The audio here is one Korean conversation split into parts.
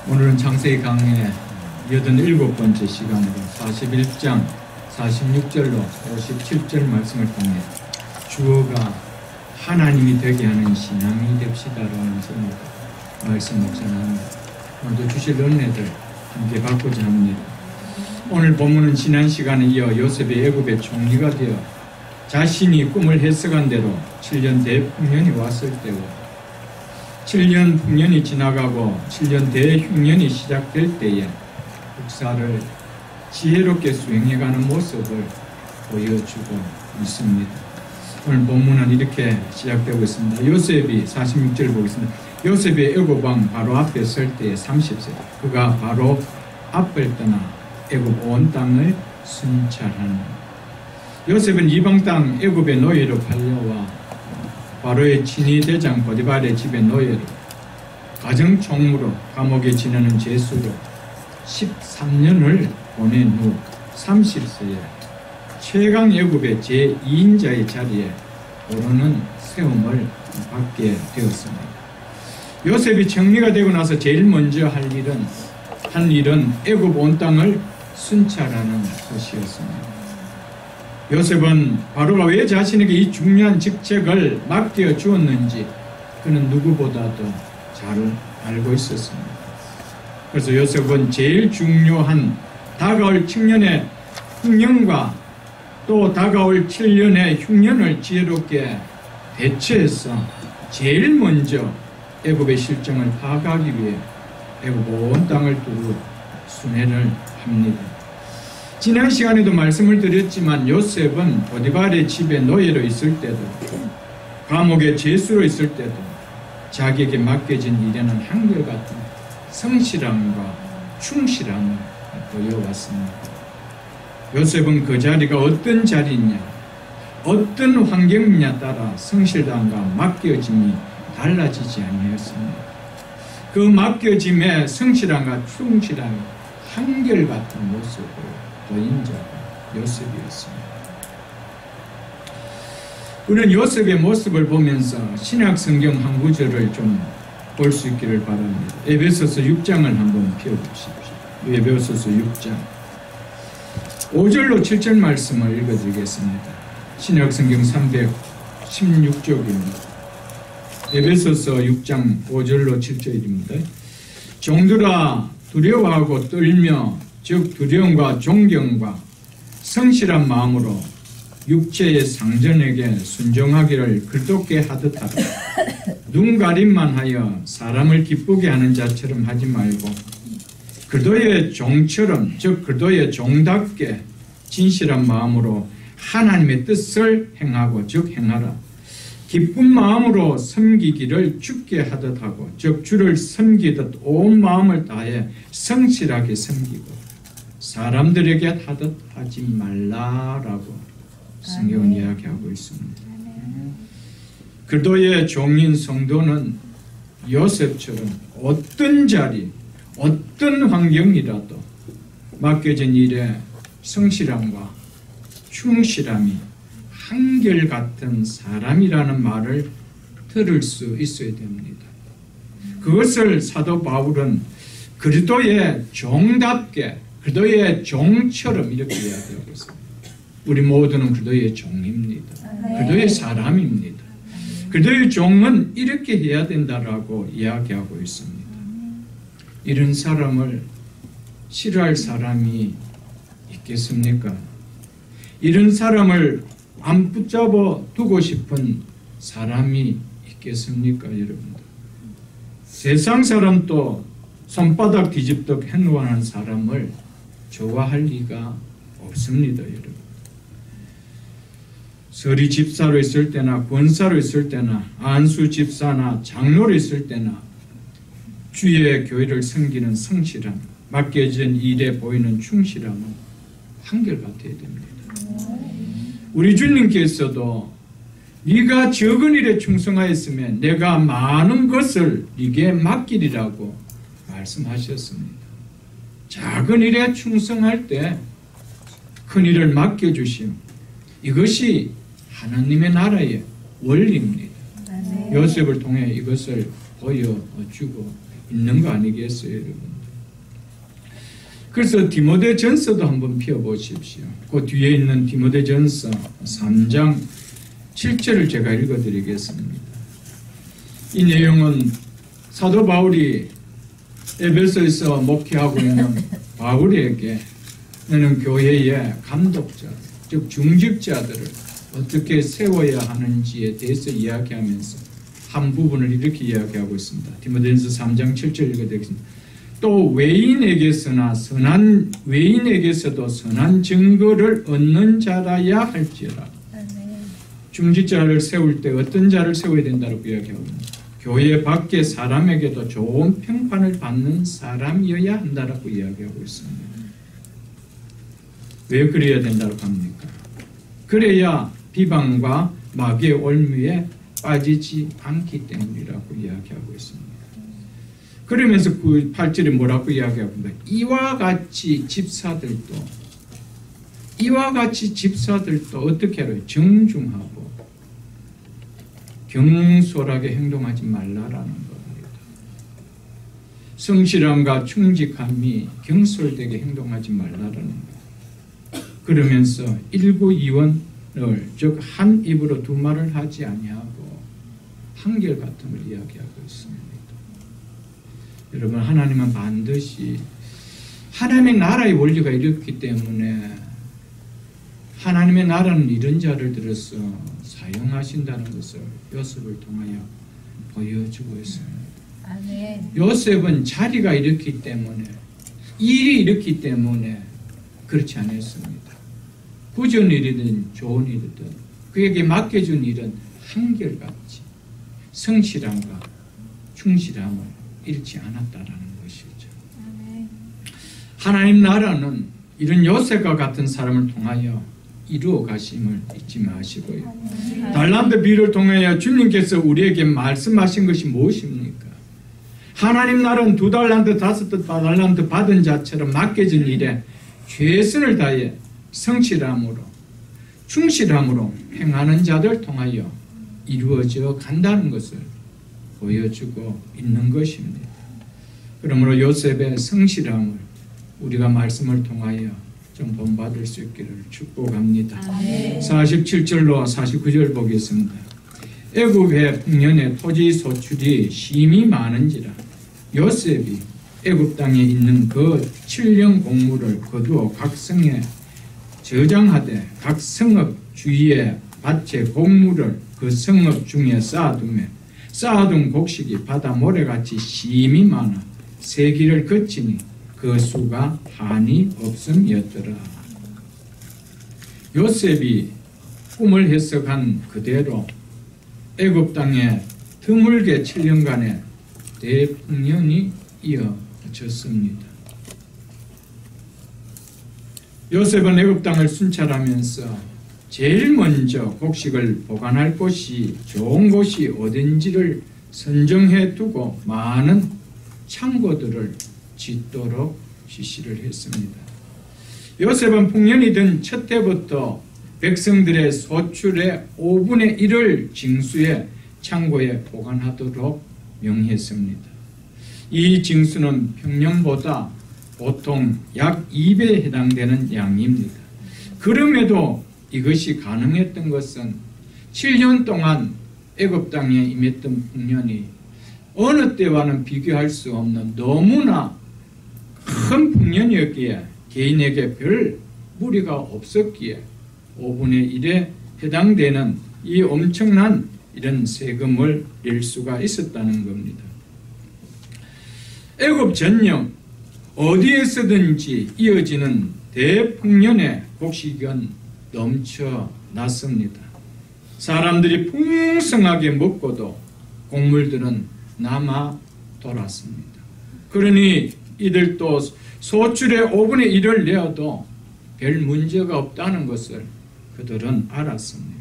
오늘은 창세기 강의 87번째 시간으로 41장 46절로 57절 말씀을 통해 주어가 하나님이 되게 하는 신앙이 됩시다라는 제목으로 말씀 묵상합니다. 오늘도 주실 은혜들 함께 받고자 합니다. 오늘 본문은 지난 시간에 이어 요셉이 애굽의 총리가 되어 자신이 꿈을 해석한 대로 7년 대흉년이 왔을 때고 7년 풍년이 지나가고 7년 대흉년이 시작될 때에 국사를 지혜롭게 수행해가는 모습을 보여주고 있습니다. 오늘 본문은 이렇게 시작되고 있습니다. 요셉이 46절 보겠습니다. 요셉이 애굽 왕 바로 앞에 설 때에 30세 그가 바로 앞을 떠나 애굽 온 땅을 순찰하는 요셉은 이방 땅 애굽의 노예로 팔려와 바로의 친위 대장 보디발의 집의 노예로 가정총무로 감옥에 지내는 죄수로 13년을 보낸 후 30세에 최강 애굽의 제2인자의 자리에 오르는 세움을 받게 되었습니다. 요셉이 총리가 되고 나서 제일 먼저 한 일은 애굽 온 땅을 순찰하는 것이었습니다. 요셉은 바로가 왜 자신에게 이 중요한 직책을 맡겨 주었는지 그는 누구보다도 잘 알고 있었습니다. 그래서 요셉은 제일 중요한 다가올 7년의 흉년과 또 다가올 7년의 흉년을 지혜롭게 대처해서 제일 먼저 애굽의 실정을 파악하기 위해 애굽 온 땅을 두루 순회를 합니다. 지난 시간에도 말씀을 드렸지만 요셉은 보디발의 집에 노예로 있을 때도 감옥의 죄수로 있을 때도 자기에게 맡겨진 일에는 한결같은 성실함과 충실함을 보여왔습니다. 요셉은 그 자리가 어떤 자리냐 어떤 환경이냐에 따라 성실함과 맡겨짐이 달라지지 아니었습니다. 그 맡겨짐의 성실함과 충실함이 한결같은 모습을 보인 자가 요셉이었습니다. 우리는 요셉의 모습을 보면서 신약 성경 한 구절을 좀 볼 수 있기를 바랍니다. 에베소서 6장을 한번 펴보십시오. 에베소서 6장 5절로 7절 말씀을 읽어드리겠습니다. 신약 성경 316쪽입니다. 에베소서 6장 5절로 7절입니다. 종들아 두려워하고 떨며 즉 두려움과 존경과 성실한 마음으로 육체의 상전에게 순종하기를 글독게 하듯 하라. 눈 가림만 하여 사람을 기쁘게 하는 자처럼 하지 말고 그도의 종처럼 즉 그도의 종답게 진실한 마음으로 하나님의 뜻을 행하고 즉 행하라. 기쁜 마음으로 섬기기를 주께 하듯 하고 즉 주를 섬기듯 온 마음을 다해 성실하게 섬기고 사람들에게 하듯 하지 말라라고 성경은 이야기하고 있습니다. 그리스도의 종인 성도는 요셉처럼 어떤 자리, 어떤 환경이라도 맡겨진 일에 성실함과 충실함이 한결같은 사람이라는 말을 들을 수 있어야 됩니다. 그것을 사도 바울은 그리스도의 종답게 그리스도의 종처럼 이렇게 이야기하고 있습니다. 우리 모두는 그리스도의 종입니다. 그리스도의 사람입니다. 그리스도의 종은 이렇게 해야 된다라고 이야기하고 있습니다. 이런 사람을 싫어할 사람이 있겠습니까? 이런 사람을 안 붙잡아 두고 싶은 사람이 있겠습니까, 여러분들? 세상 사람도 손바닥 뒤집듯 행동하는 사람을 좋아할 리가 없습니다, 여러분. 서리 집사로 있을 때나 권사로 있을 때나 안수 집사나 장로로 있을 때나 주의 교회를 섬기는 성실함, 맡겨진 일에 보이는 충실함은 한결같아야 됩니다. 우리 주님께서도 네가 적은 일에 충성하였으면 내가 많은 것을 네게 맡기리라고 말씀하셨습니다. 작은 일에 충성할 때 큰 일을 맡겨주심, 이것이 하나님의 나라의 원리입니다. 요셉을 통해 이것을 보여주고 있는 거 아니겠어요, 여러분? 그래서 디모데전서도 한번 펴보십시오. 그 뒤에 있는 디모데전서 3장 7절을 제가 읽어드리겠습니다. 이 내용은 사도 바울이 에베소에서 목회하고 있는 바울에게 너는 교회의 감독자, 즉 중직자들을 어떻게 세워야 하는지에 대해서 이야기하면서 한 부분을 이렇게 이야기하고 있습니다. 디모데전서 3장 7절 읽어드리겠습니다. 또 외인에게서도 선한 증거를 얻는 자라야 할지라. 중직자를 세울 때 어떤 자를 세워야 된다고 이야기하고 있습니다. 교회 밖의 사람에게도 좋은 평판을 받는 사람이어야 한다라고 이야기하고 있습니다. 왜 그래야 된다고 합니까? 그래야 비방과 마귀의 올무에 빠지지 않기 때문이라고 이야기하고 있습니다. 그러면서 그 8절에 뭐라고 이야기하고 있습니다. 이와 같이 집사들도 어떻게 하라요? 정중하고 경솔하게 행동하지 말라라는 겁니다. 성실함과 충직함이 경솔되게 행동하지 말라라는 겁니다. 그러면서 일구이원을 즉 한 입으로 두 말을 하지 아니하고 한결같음을 이야기하고 있습니다. 여러분, 하나님은 반드시 하나님의 나라의 원리가 이렇기 때문에 하나님의 나라는 이런 자를 들어서 사용하신다는 것을 요셉을 통하여 보여주고 있습니다. 아멘. 요셉은 자리가 이렇기 때문에, 일이 이렇기 때문에 그렇지 않았습니다. 부전 일이든 좋은 일이든 그에게 맡겨준 일은 한결같이 성실함과 충실함을 잃지 않았다라는 것이죠. 아멘. 하나님 나라는 이런 요셉과 같은 사람을 통하여 이루어 가심을 잊지 마시고요. 달란트 비유를 통하여 주님께서 우리에게 말씀하신 것이 무엇입니까? 하나님 나라는 2달란트, 5달란트 받은 자처럼 맡겨진 일에 최선을 다해 성실함으로 충실함으로 행하는 자들 통하여 이루어져 간다는 것을 보여주고 있는 것입니다. 그러므로 요셉의 성실함을 우리가 말씀을 통하여 좀 본받을 수 있기를 축복합니다. 47절로 49절 보겠습니다. 애굽의 풍년에 토지 소출이 심히 많은지라 요셉이 애굽 땅에 있는 그 7년 곡물을 거두어 각 성에 저장하되 각 성읍 주위에 밭에 곡물을 그 성읍 중에 쌓아두매 쌓아둔 곡식이 바다 모래같이 심히 많아 세기를 거치니 그 수가 한이 없음이었더라. 요셉이 꿈을 해석한 그대로 애굽 땅에 드물게 7년간의 대풍년이 이어졌습니다. 요셉은 애굽 땅을 순찰하면서 제일 먼저 곡식을 보관할 곳이 좋은 곳이 어딘지를 선정해 두고 많은 창고들을 짓도록 지시를 했습니다. 요셉은 풍년이 든 첫 해부터 백성들의 소출의 5분의 1을 징수해 창고에 보관하도록 명했습니다. 이 징수는 평년보다 보통 약 2배에 해당되는 양입니다. 그럼에도 이것이 가능했던 것은 7년 동안 애굽 땅에 임했던 풍년이 어느 때와는 비교할 수 없는 너무나 큰 풍년이었기에 개인에게 별 무리가 없었기에 5분의 1에 해당되는 이 엄청난 이런 세금을 낼 수가 있었다는 겁니다. 애굽 전역 어디에서든지 이어지는 대풍년의 곡식은 넘쳐났습니다. 사람들이 풍성하게 먹고도 곡물들은 남아 돌았습니다. 그러니 이들도 소출의 5분의 1을 내어도 별 문제가 없다는 것을 그들은 알았습니다.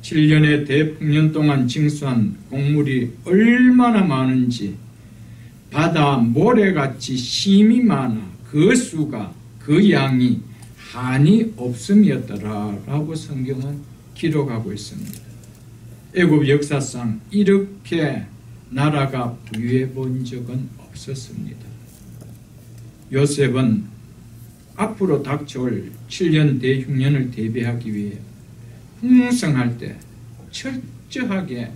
7년의 대풍년 동안 징수한 곡물이 얼마나 많은지 바다 모래같이 심히 많아 그 수가 그 양이 한이 없음이었더라라고 성경은 기록하고 있습니다. 애굽 역사상 이렇게 나라가 부유해 본 적은 없었습니다. 요셉은 앞으로 닥쳐올 7년 대흉년을 대비하기 위해 풍성할 때 철저하게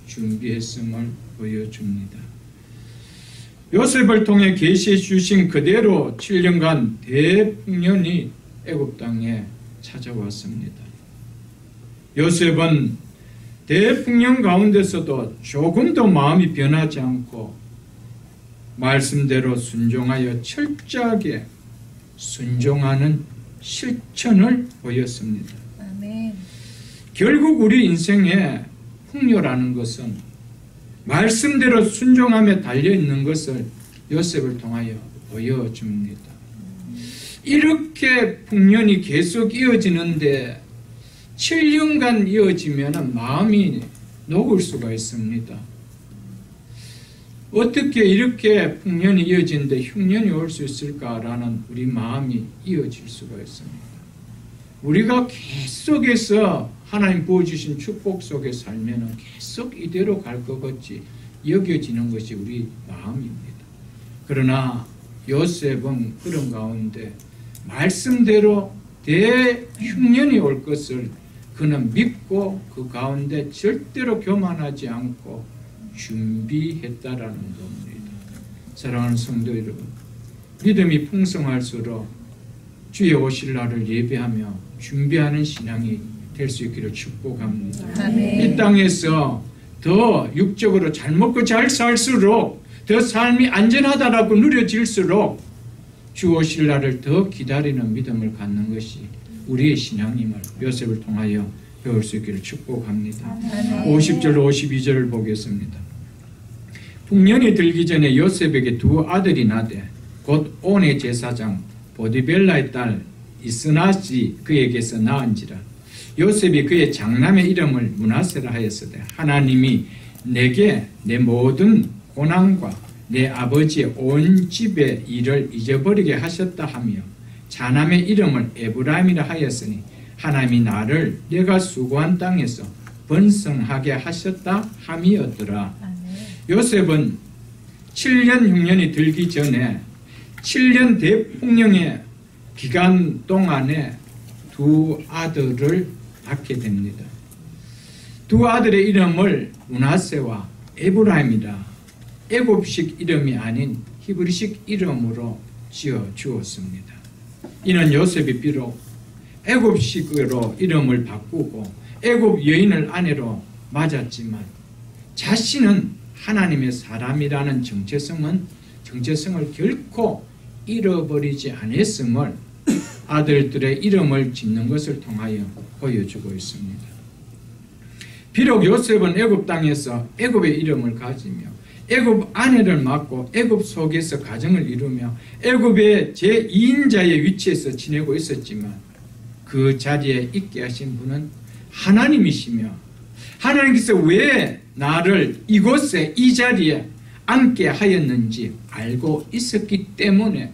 준비했음을 보여줍니다. 요셉을 통해 계시해 주신 그대로 7년간 대풍년이 애굽 땅에 찾아왔습니다. 요셉은 대풍년 가운데서도 조금도 마음이 변하지 않고 말씀대로 순종하여 철저하게 순종하는 실천을 보였습니다. 아멘. 결국 우리 인생의 풍요라는 것은 말씀대로 순종하며 달려있는 것을 요셉을 통하여 보여줍니다. 이렇게 풍년이 계속 이어지는데 7년간 이어지면 마음이 녹을 수가 있습니다. 어떻게 이렇게 풍년이 이어지는데 흉년이 올 수 있을까라는 우리 마음이 이어질 수가 있습니다. 우리가 계속해서 하나님 부어주신 축복 속에 살면 계속 이대로 갈 것 같이 여겨지는 것이 우리 마음입니다. 그러나 요셉은 그런 가운데 말씀대로 대흉년이 올 것을 그는 믿고 그 가운데 절대로 교만하지 않고 준비했다라는 겁니다. 사랑하는 성도 여러분, 믿음이 풍성할수록 주의 오실 날을 예배하며 준비하는 신앙이 될 수 있기를 축복합니다. 아멘. 이 땅에서 더 육적으로 잘 먹고 잘 살수록 더 삶이 안전하다라고 누려질수록 주 오실 날을 더 기다리는 믿음을 갖는 것이 우리의 신앙임을 요셉을 통하여 배울 수 있기를 축복합니다. 50절 52절을 보겠습니다. 풍년이 들기 전에 요셉에게 두 아들이 나되 곧 온의 제사장 보디벨라의 딸 이스낫이 그에게서 낳은지라. 요셉이 그의 장남의 이름을 므낫세라 하였으되 하나님이 내게 내 모든 고난과 내 아버지의 온 집의 일을 잊어버리게 하셨다 하며 자남의 이름을 에브라임이라 하였으니 하나님이 나를 내가 수고한 땅에서 번성하게 하셨다 함이었더라. 요셉은 7년 흉년이 들기 전에 7년 대풍령의 기간 동안에 두 아들을 낳게 됩니다. 두 아들의 이름을 므낫세와 에브라임이라 애굽식 이름이 아닌 히브리식 이름으로 지어 주었습니다. 이는 요셉이 비록 애굽식으로 이름을 바꾸고 애굽 여인을 아내로 맞았지만 자신은 하나님의 사람이라는 정체성을 결코 잃어버리지 않았음을 아들들의 이름을 짓는 것을 통하여 보여주고 있습니다. 비록 요셉은 애굽 땅에서 애굽의 이름을 가지며 애굽 아내를 맡고 애굽 속에서 가정을 이루며 애굽의 제2인자의 위치에서 지내고 있었지만 그 자리에 있게 하신 분은 하나님이시며 하나님께서 왜 나를 이곳에 이 자리에 앉게 하였는지 알고 있었기 때문에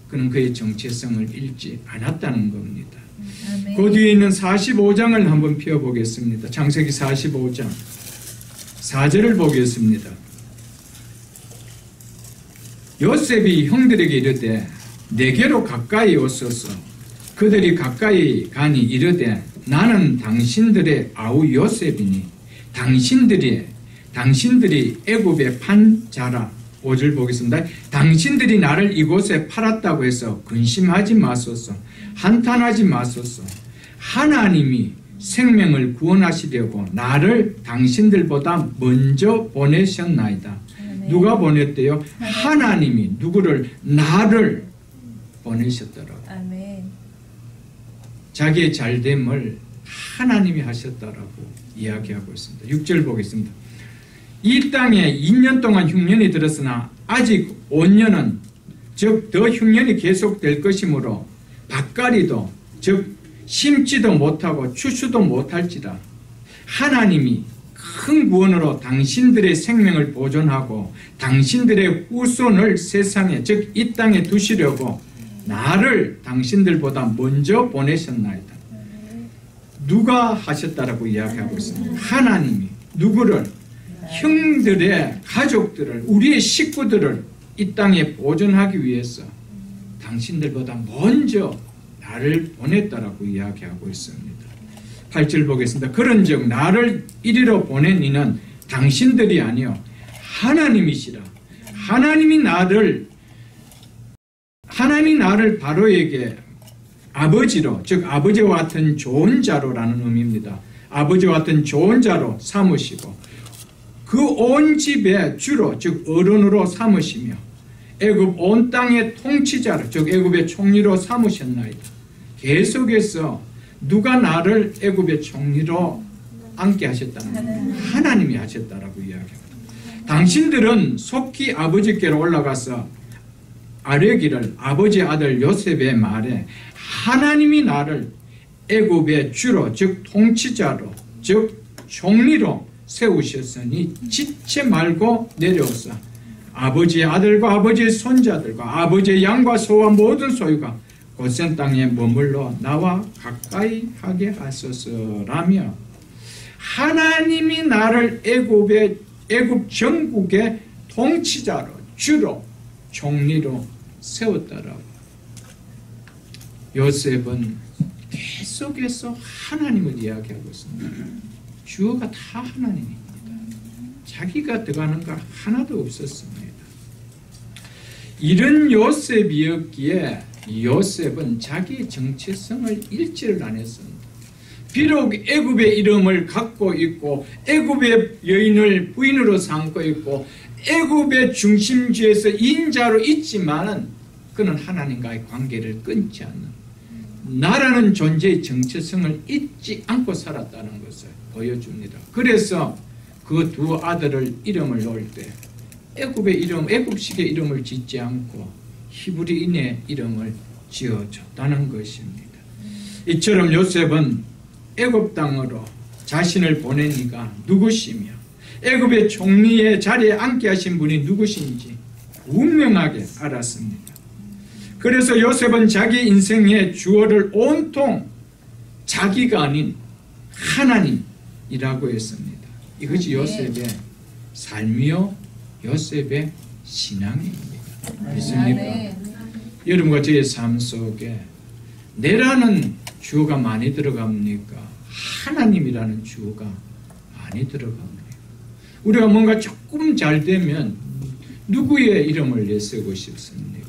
그는 그의 정체성을 잃지 않았다는 겁니다. 아멘. 그 뒤에 있는 45장을 한번 펴보겠습니다. 창세기 45장 4절을 보겠습니다. 요셉이 형들에게 이르되 내게로 가까이 오소서. 그들이 가까이 가니 이르되 나는 당신들의 아우 요셉이니 당신들이 애굽에 판 자라. 5절 보겠습니다. 당신들이 나를 이곳에 팔았다고 해서 근심하지 마소서. 한탄하지 마소서. 하나님이 생명을 구원하시려고 나를 당신들보다 먼저 보내셨나이다. 누가 보냈대요? 하나님이 누구를? 나를 보내셨더라고. 아멘. 자기의 잘됨을 하나님이 하셨다라고 이야기하고 있습니다. 6절 보겠습니다. 이 땅에 2년 동안 흉년이 들었으나 아직 5년은 즉 더 흉년이 계속될 것이므로 밭가리도 즉 심지도 못하고 추수도 못할지라. 하나님이 큰 구원으로 당신들의 생명을 보존하고 당신들의 후손을 세상에 즉 이 땅에 두시려고 나를 당신들보다 먼저 보내셨나이다. 누가 하셨다라고 이야기하고 있습니다. 하나님이 누구를? 형들의 가족들을, 우리의 식구들을 이 땅에 보존하기 위해서 당신들보다 먼저 나를 보냈다라고 이야기하고 있습니다. 8절 보겠습니다. 그런즉 나를 이리로 보낸 이는 당신들이 아니요 하나님이시라. 하나님이 나를 바로에게 아버지로, 즉 아버지와 같은 좋은 자로라는 의미입니다. 아버지와 같은 좋은 자로 삼으시고 그 온 집의 주로, 즉 어른으로 삼으시며 애굽 온 땅의 통치자로, 즉 애굽의 총리로 삼으셨나이다. 계속해서 누가 나를 애굽의 총리로 앉게 하셨다는 거예요? 하나님이 하셨다라고 이야기합니다. 당신들은 속히 아버지께로 올라가서 아뢰기를 아버지 아들 요셉의 말에 하나님이 나를 애굽의 주로, 즉 통치자로, 즉 총리로 세우셨으니 지체 말고 내려오사 아버지의 아들과 아버지의 손자들과 아버지의 양과 소와 모든 소유가 고센 땅에 머물러 나와 가까이 하게 하소서라며 하나님이 나를 애굽 전국의 통치자로, 주로, 총리로 세웠다라고. 요셉은 계속해서 하나님을 이야기하고 있습니다. 주어가 다 하나님입니다. 자기가 들어가는 거 하나도 없었습니다. 이런 요셉이었기에 요셉은 자기의 정체성을 잃지를 않았습니다. 비록 애굽의 이름을 갖고 있고 애굽의 여인을 부인으로 삼고 있고 애굽의 중심지에서 인자로 있지만은 그는 하나님과의 관계를 끊지 않는 나라는 존재의 정체성을 잊지 않고 살았다는 것을 보여줍니다. 그래서 그 두 아들을 이름을 놓을 때 애굽의 이름, 애굽식의 이름을 짓지 않고 히브리인의 이름을 지어줬다는 것입니다. 이처럼 요셉은 애굽 땅으로 자신을 보낸 이가 누구시며 애굽의 총리의 자리에 앉게 하신 분이 누구신지 분명하게 알았습니다. 그래서 요셉은 자기 인생의 주어를 온통 자기가 아닌 하나님이라고 했습니다. 이것이 요셉의 삶이요 요셉의 신앙입니다. 믿습니까? 여러분과 저의 삶 속에 내라는 주어가 많이 들어갑니까? 하나님이라는 주어가 많이 들어갑니다. 우리가 뭔가 조금 잘 되면 누구의 이름을 내세우고 싶습니까?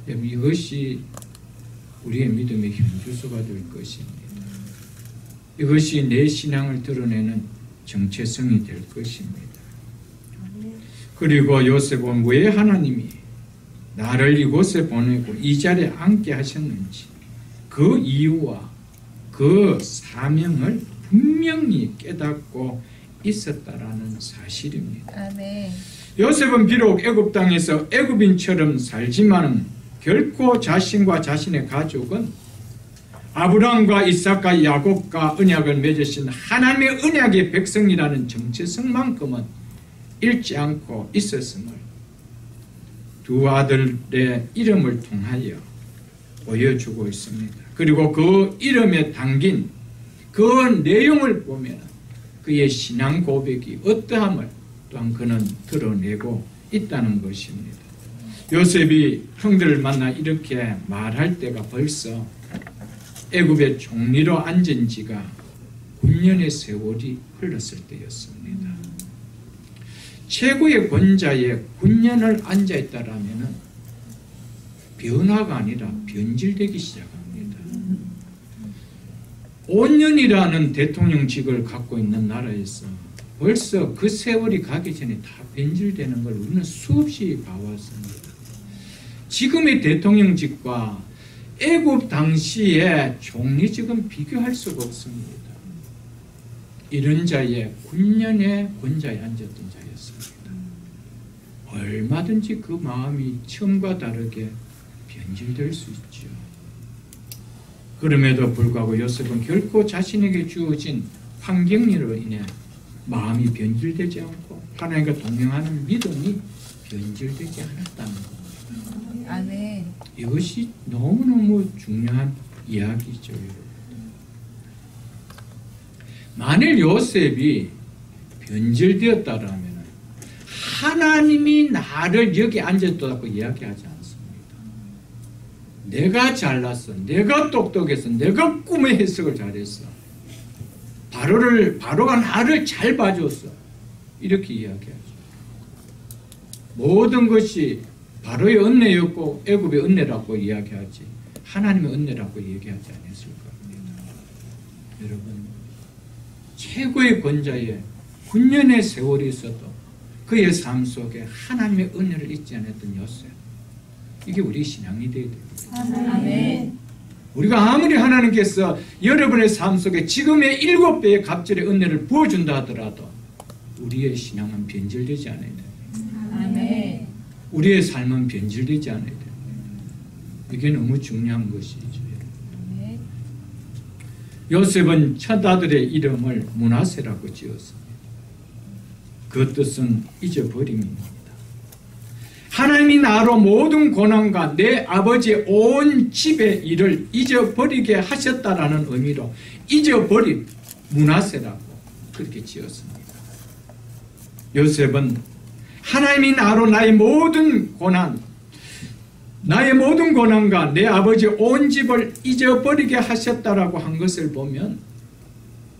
이것이 우리의 믿음의 현주소가 될 것입니다. 이것이 내 신앙을 드러내는 정체성이 될 것입니다. 그리고 요셉은 왜 하나님이 나를 이곳에 보내고 이 자리에 앉게 하셨는지 그 이유와 그 사명을 분명히 깨닫고 있었다라는 사실입니다. 아멘. 요셉은 비록 애굽 땅에서 애굽인처럼 살지만 결코 자신과 자신의 가족은 아브라함과 이삭과 야곱과 언약을 맺으신 하나님의 언약의 백성이라는 정체성만큼은 잃지 않고 있었음을 두 아들의 이름을 통하여 보여주고 있습니다. 그리고 그 이름에 담긴 그 내용을 보면 그의 신앙 고백이 어떠함을 또한 그는 드러내고 있다는 것입니다. 요셉이 형들을 만나 이렇게 말할 때가 벌써 애굽의 총리로 앉은 지가 9년의 세월이 흘렀을 때였습니다. 최고의 권자의 9년을 앉아있다라면 변화가 아니라 변질되기 시작합니다. 5년이라는 대통령직을 갖고 있는 나라에서 벌써 그 세월이 가기 전에 다 변질되는 걸 우리는 수없이 봐왔습니다. 지금의 대통령직과 애굽 당시의 총리직은 비교할 수가 없습니다. 이런 자의 9년의 권자에 앉았던 자였습니다. 얼마든지 그 마음이 처음과 다르게 변질될 수 있죠. 그럼에도 불구하고 요셉은 결코 자신에게 주어진 환경으로 인해 마음이 변질되지 않고 하나님과 동행하는 믿음이 변질되지 않았다는 겁니다. 아멘. 이것이 너무너무 중요한 이야기죠. 만일 요셉이 변질되었다면 하나님이 나를 여기 앉았다고 이야기하지 않습니다. 내가 잘났어, 내가 똑똑했어, 내가 꿈의 해석을 잘했어, 바로가 나를 잘 봐줬어, 이렇게 이야기하죠. 모든 것이 바로의 은혜였고 애굽의 은혜라고 이야기하지 하나님의 은혜라고 얘기하지 않았을 겁니다. 여러분, 최고의 권자의 9년의 세월이 있어도 그의 삶 속에 하나님의 은혜를 잊지 않았던 요셉, 이게 우리 신앙이 되어야 됩니다. 아멘. 우리가 아무리 하나님께서 여러분의 삶 속에 지금의 7배의 갑절의 은혜를 부어준다 하더라도 우리의 신앙은 변질되지 않아야 됩니다. 아멘. 우리의 삶은 변질되지 않아야 됩니다. 이게 너무 중요한 것이죠. 아멘. 요셉은 첫 아들의 이름을 므낫세라고 지었습니다. 그 뜻은 잊어버림입니다. 하나님이 나로 모든 고난과 내 아버지의 온 집의 일을 잊어버리게 하셨다라는 의미로 잊어버림, 므낫세라고 그렇게 지었습니다. 요셉은 하나님이 나로 나의 모든 고난과 내 아버지의 온 집을 잊어버리게 하셨다라고 한 것을 보면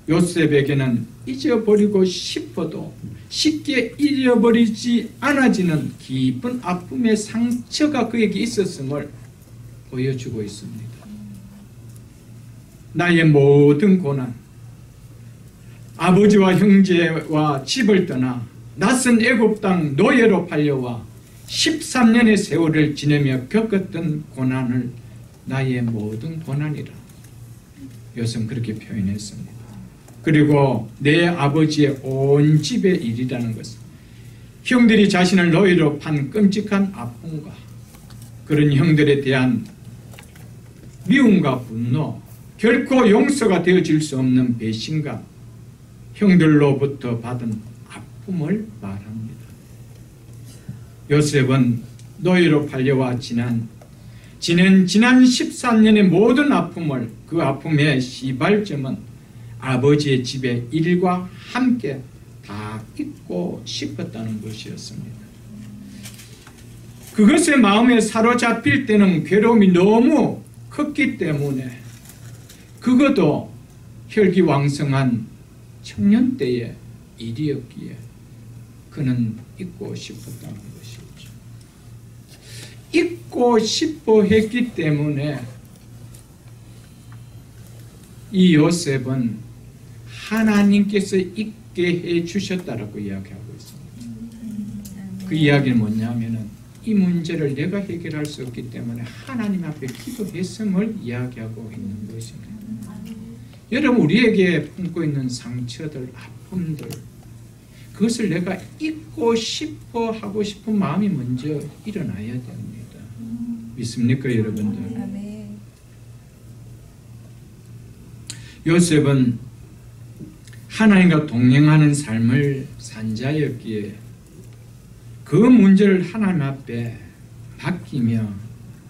요셉에게는 잊어버리고 싶어도 쉽게 잊어버리지 않아지는 깊은 아픔의 상처가 그에게 있었음을 보여주고 있습니다. 나의 모든 고난, 아버지와 형제와 집을 떠나 낯선 애굽 땅 노예로 팔려와 13년의 세월을 지내며 겪었던 고난을 나의 모든 고난이라 요셉은 그렇게 표현했습니다. 그리고 내 아버지의 온 집의 일이라는 것은 형들이 자신을 노예로 판 끔찍한 아픔과 그런 형들에 대한 미움과 분노, 결코 용서가 되어질 수 없는 배신감, 형들로부터 받은 아픔을 말합니다. 요셉은 노예로 팔려와 지난 13년의 모든 아픔을, 그 아픔의 시발점은 아버지의 집의 일과 함께 다 잊고 싶었다는 것이었습니다. 그것에 마음에 사로잡힐 때는 괴로움이 너무 컸기 때문에 그것도 혈기왕성한 청년 때의 일이었기에 그는 잊고 싶었다는 것이었죠. 잊고 싶어 했기 때문에 이 요셉은 하나님께서 잊게 해 주셨다라고 이야기하고 있습니다. 그 이야기는 뭐냐면은 이 문제를 내가 해결할 수 없기 때문에 하나님 앞에 기도했음을 이야기하고 있는 것입니다. 여러분, 우리에게 품고 있는 상처들, 아픔들, 그것을 내가 잊고 싶어 하고 싶은 마음이 먼저 일어나야 됩니다. 믿습니까, 여러분들? 아멘. 요셉은 하나님과 동행하는 삶을 산 자였기에 그 문제를 하나님 앞에 맡기며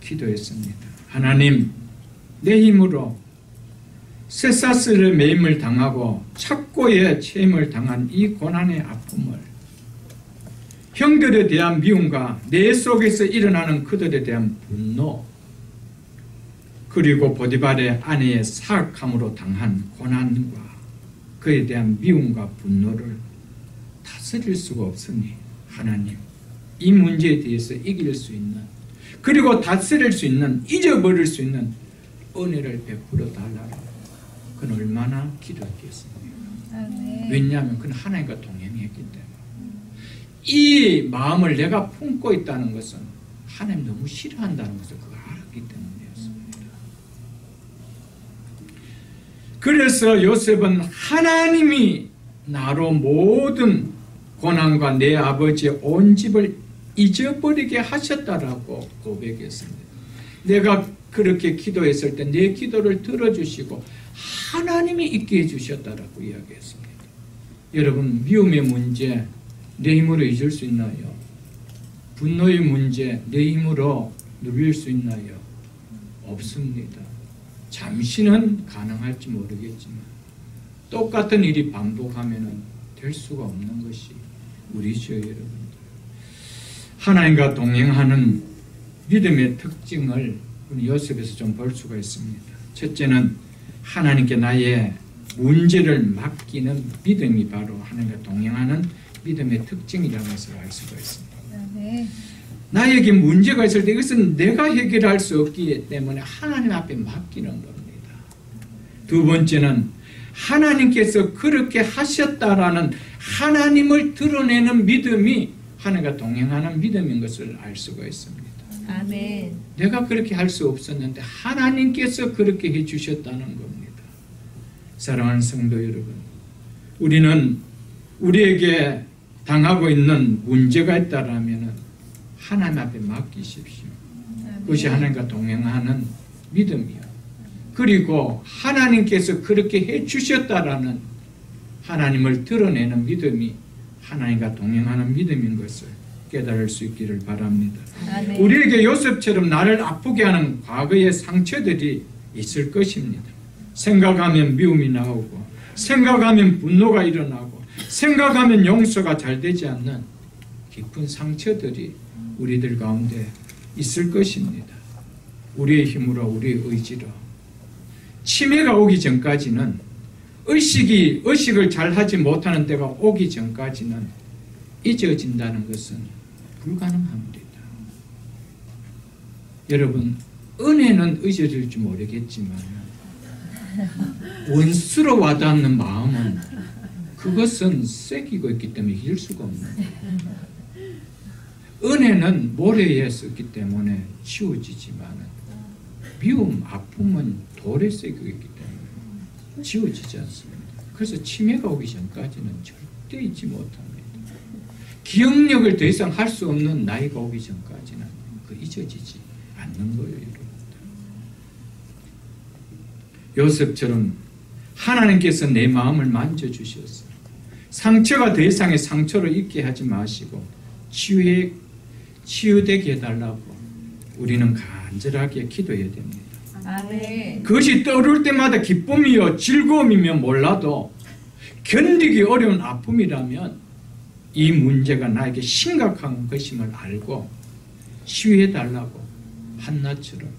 기도했습니다. 하나님, 내 힘으로 쇠사슬의 매임을 당하고 착고의 체임을 당한 이 고난의 아픔을, 형들에 대한 미움과 내 속에서 일어나는 그들에 대한 분노, 그리고 보디발의 아내의 사악함으로 당한 고난과 그에 대한 미움과 분노를 다스릴 수가 없으니 하나님, 이 문제에 대해서 이길 수 있는, 그리고 다스릴 수 있는, 잊어버릴 수 있는 은혜를 베풀어 달라고 그는 얼마나 기도했겠습니까? 왜냐하면 그는 하나님과 동행했기 때문에. 이 마음을 내가 품고 있다는 것은 하나님 너무 싫어한다는 것을 그가 알았기 때문이었습니다. 그래서 요셉은 하나님이 나로 모든 고난과 내 아버지의 온 집을 잊어버리게 하셨다라고 고백했습니다. 내가 그렇게 기도했을 때 내 기도를 들어주시고 하나님이 있게 해주셨다라고 이야기했습니다. 여러분, 미움의 문제 내 힘으로 잊을 수 있나요? 분노의 문제 내 힘으로 누릴 수 있나요? 없습니다. 잠시는 가능할지 모르겠지만 똑같은 일이 반복하면 될 수가 없는 것이 우리죠, 여러분들. 하나님과 동행하는 믿음의 특징을 우리 요셉에서 좀 볼 수가 있습니다. 첫째는 하나님께 나의 문제를 맡기는 믿음이 바로 하나님과 동행하는 믿음의 특징이라는 것을 알 수가 있습니다. 아멘. 나에게 문제가 있을 때 이것은 내가 해결할 수 없기 때문에 하나님 앞에 맡기는 겁니다. 두 번째는 하나님께서 그렇게 하셨다라는 하나님을 드러내는 믿음이 하나님과 동행하는 믿음인 것을 알 수가 있습니다. 아멘. 내가 그렇게 할 수 없었는데 하나님께서 그렇게 해주셨다는 겁니다. 사랑하는 성도 여러분, 우리는 우리에게 당하고 있는 문제가 있다라면 하나님 앞에 맡기십시오. 그것이 하나님과 동행하는 믿음이요. 그리고 하나님께서 그렇게 해주셨다라는 하나님을 드러내는 믿음이 하나님과 동행하는 믿음인 것을 깨달을 수 있기를 바랍니다. 아멘. 우리에게 요셉처럼 나를 아프게 하는 과거의 상처들이 있을 것입니다. 생각하면 미움이 나오고, 생각하면 분노가 일어나고, 생각하면 용서가 잘 되지 않는 깊은 상처들이 우리들 가운데 있을 것입니다. 우리의 힘으로, 우리의 의지로. 치매가 오기 전까지는, 의식을 잘 하지 못하는 때가 오기 전까지는 잊어진다는 것은 불가능합니다. 여러분, 은혜는 잊어질지 모르겠지만 원수로 와닿는 마음은 그것은 쐐기고 있기 때문에 잊을 수가 없는 거예요. 은혜는 모래에 썼기 때문에 지워지지만 미움, 아픔은 돌에 새기고 있기 때문에 지워지지 않습니다. 그래서 치매가 오기 전까지는 절대 잊지 못합니다. 기억력을 더 이상 할 수 없는 나이가 오기 전까지는 그 잊어지지 않는 거예요. 여러분들. 요셉처럼 하나님께서 내 마음을 만져주셔서 상처가 더 이상의 상처로 있게 하지 마시고 치유되게 해달라고 우리는 간절하게 기도해야 됩니다. 아멘. 그것이 떠오를 때마다 기쁨이요 즐거움이며 몰라도 견디기 어려운 아픔이라면 이 문제가 나에게 심각한 것임을 알고 치유해달라고 한나처럼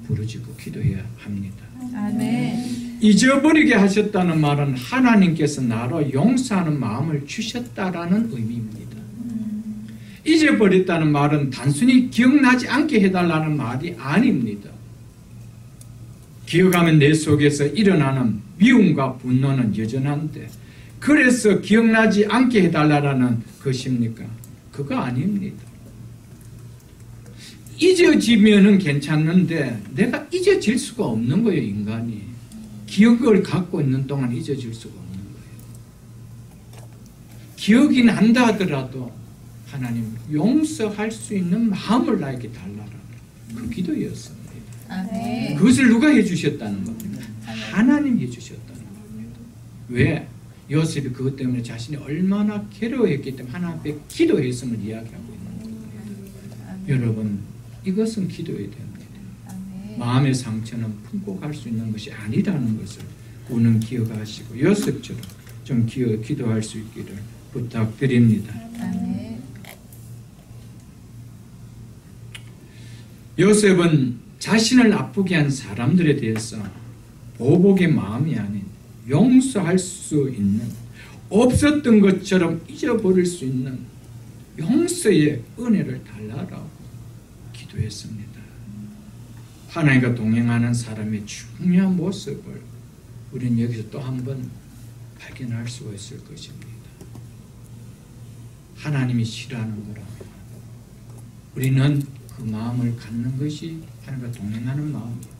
부르짖고 기도해야 합니다. 아멘. 잊어버리게 하셨다는 말은 하나님께서 나로 용서하는 마음을 주셨다라는 의미입니다. 잊어버렸다는 말은 단순히 기억나지 않게 해달라는 말이 아닙니다. 기억하면 내 속에서 일어나는 미움과 분노는 여전한데 그래서 기억나지 않게 해달라는 것입니까? 그거 아닙니다. 잊어지면은 괜찮는데 내가 잊어질 수가 없는 거예요. 인간이 기억을 갖고 있는 동안 잊어질 수가 없는 거예요. 기억이 난다 하더라도 하나님 용서할 수 있는 마음을 나에게 달라라. 그 기도였습니다. 아멘. 그것을 누가 해주셨다는 겁니다. 하나님 해주셨다는 겁니다. 왜? 요셉이 그것 때문에 자신이 얼마나 괴로워했기 때문에 하나님 앞에 기도했음을 이야기하고 있는 겁니다. 여러분, 이것은 기도해야 됩니다. 아멘. 마음의 상처는 품고 갈 수 있는 것이 아니라는 것을 우는 기억하시고 요셉처럼 좀 기도할 수 있기를 부탁드립니다. 아멘. 요셉은 자신을 아프게 한 사람들에 대해서 보복의 마음이 아닌 용서할 수 있는, 없었던 것처럼 잊어버릴 수 있는 용서의 은혜를 달라라고 기도했습니다. 하나님과 동행하는 사람의 중요한 모습을 우리는 여기서 또 한 번 발견할 수가 있을 것입니다. 하나님이 싫어하는 거라면 우리는 그 마음을 갖는 것이 하나님과 동행하는 마음이에요.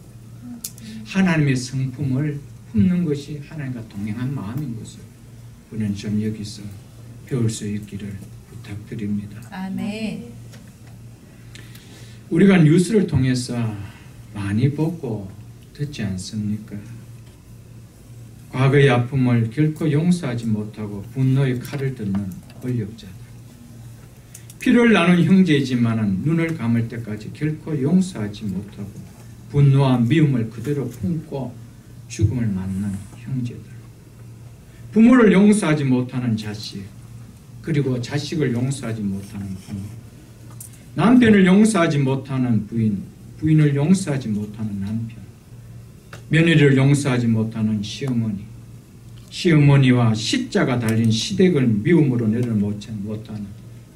하나님의 성품을 품는 것이 하나님과 동행한 마음인 것을 우리는 좀 여기서 배울 수 있기를 부탁드립니다. 아멘. 우리가 뉴스를 통해서 많이 보고 듣지 않습니까? 과거의 아픔을 결코 용서하지 못하고 분노의 칼을 듣는 권력자들, 피를 나눈 형제이지만 눈을 감을 때까지 결코 용서하지 못하고 분노와 미움을 그대로 품고 죽음을 맞는 형제들, 부모를 용서하지 못하는 자식, 그리고 자식을 용서하지 못하는 부모, 남편을 용서하지 못하는 부인, 부인을 용서하지 못하는 남편, 며느리를 용서하지 못하는 시어머니, 시어머니와 십자가 달린 시댁을 미움으로 내려놓지 못하는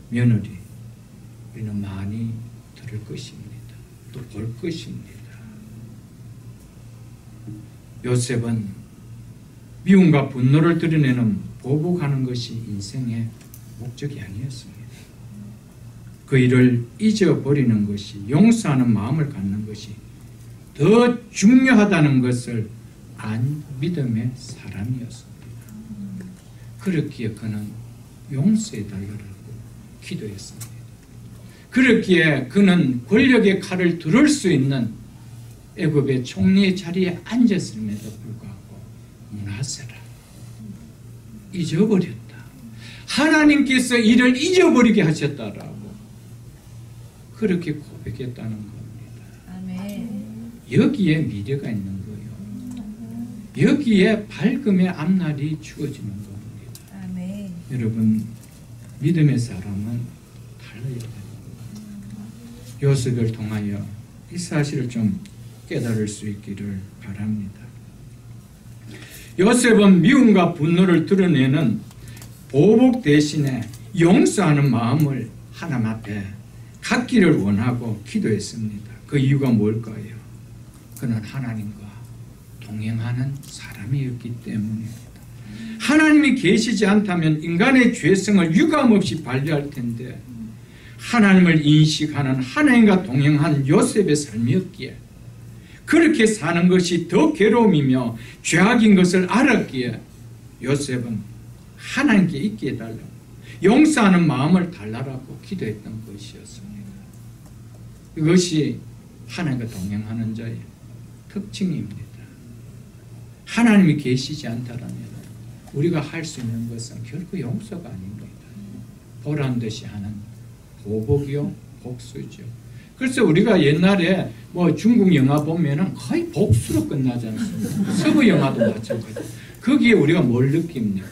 며느리, 우리는 많이 들을 것입니다. 또 볼 것입니다. 요셉은 미움과 분노를 드러내는 보복하는 것이 인생의 목적이 아니었습니다. 그 일을 잊어버리는 것이, 용서하는 마음을 갖는 것이 더 중요하다는 것을 안 믿음의 사람이었습니다. 그렇기에 그는 용서해달라고 기도했습니다. 그렇기에 그는 권력의 칼을 들을 수 있는 애굽의 총리의 자리에 앉았음에도 불구하고 문하세라, 잊어버렸다. 하나님께서 이를 잊어버리게 하셨다라고 그렇게 고백했다는 겁니다. 아멘. 여기에 미래가 있는 거예요. 여기에 밝음의 앞날이 주어지는 겁니다. 아멘. 여러분, 믿음의 사람은 달라야 돼요. 요셉을 통하여 이 사실을 좀 깨달을 수 있기를 바랍니다. 요셉은 미움과 분노를 드러내는 보복 대신에 용서하는 마음을 하나님 앞에 갖기를 원하고 기도했습니다. 그 이유가 뭘까요? 그는 하나님과 동행하는 사람이었기 때문입니다. 하나님이 계시지 않다면 인간의 죄성을 유감없이 발휘할 텐데 하나님을 인식하는, 하나님과 동행한 요셉의 삶이었기에, 그렇게 사는 것이 더 괴로움이며 죄악인 것을 알았기에 요셉은 하나님께 있게 해달라고, 용서하는 마음을 달라고 기도했던 것이었습니다. 이것이 하나님과 동행하는 자의 특징입니다. 하나님이 계시지 않다면 우리가 할 수 있는 것은 결코 용서가 아닙니다. 보란 듯이 하는 보복이요, 복수죠. 그래서 우리가 옛날에 뭐 중국 영화 보면은 거의 복수로 끝나지 않습니까? 서구 영화도 마찬가지. 거기에 우리가 뭘 느낍니까?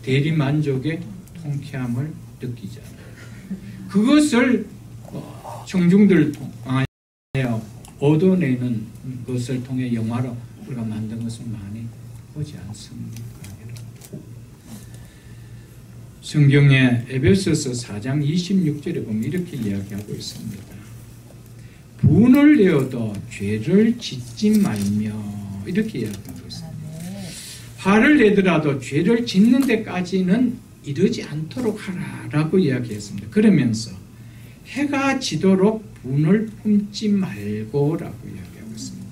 대리 만족의 통쾌함을 느끼잖아요. 그것을 청중들 통하여 얻어내는 것을 통해 영화로 우리가 만든 것을 많이 보지 않습니까? 성경의 에베소서 4장 26절에 보면 이렇게 이야기하고 있습니다. 분을 내어도 죄를 짓지 말며, 이렇게 이야기하고 있습니다. 화를 내더라도 죄를 짓는 데까지는 이르지 않도록 하라라고 이야기했습니다. 그러면서 해가 지도록 분을 품지 말고라고 이야기하고 있습니다.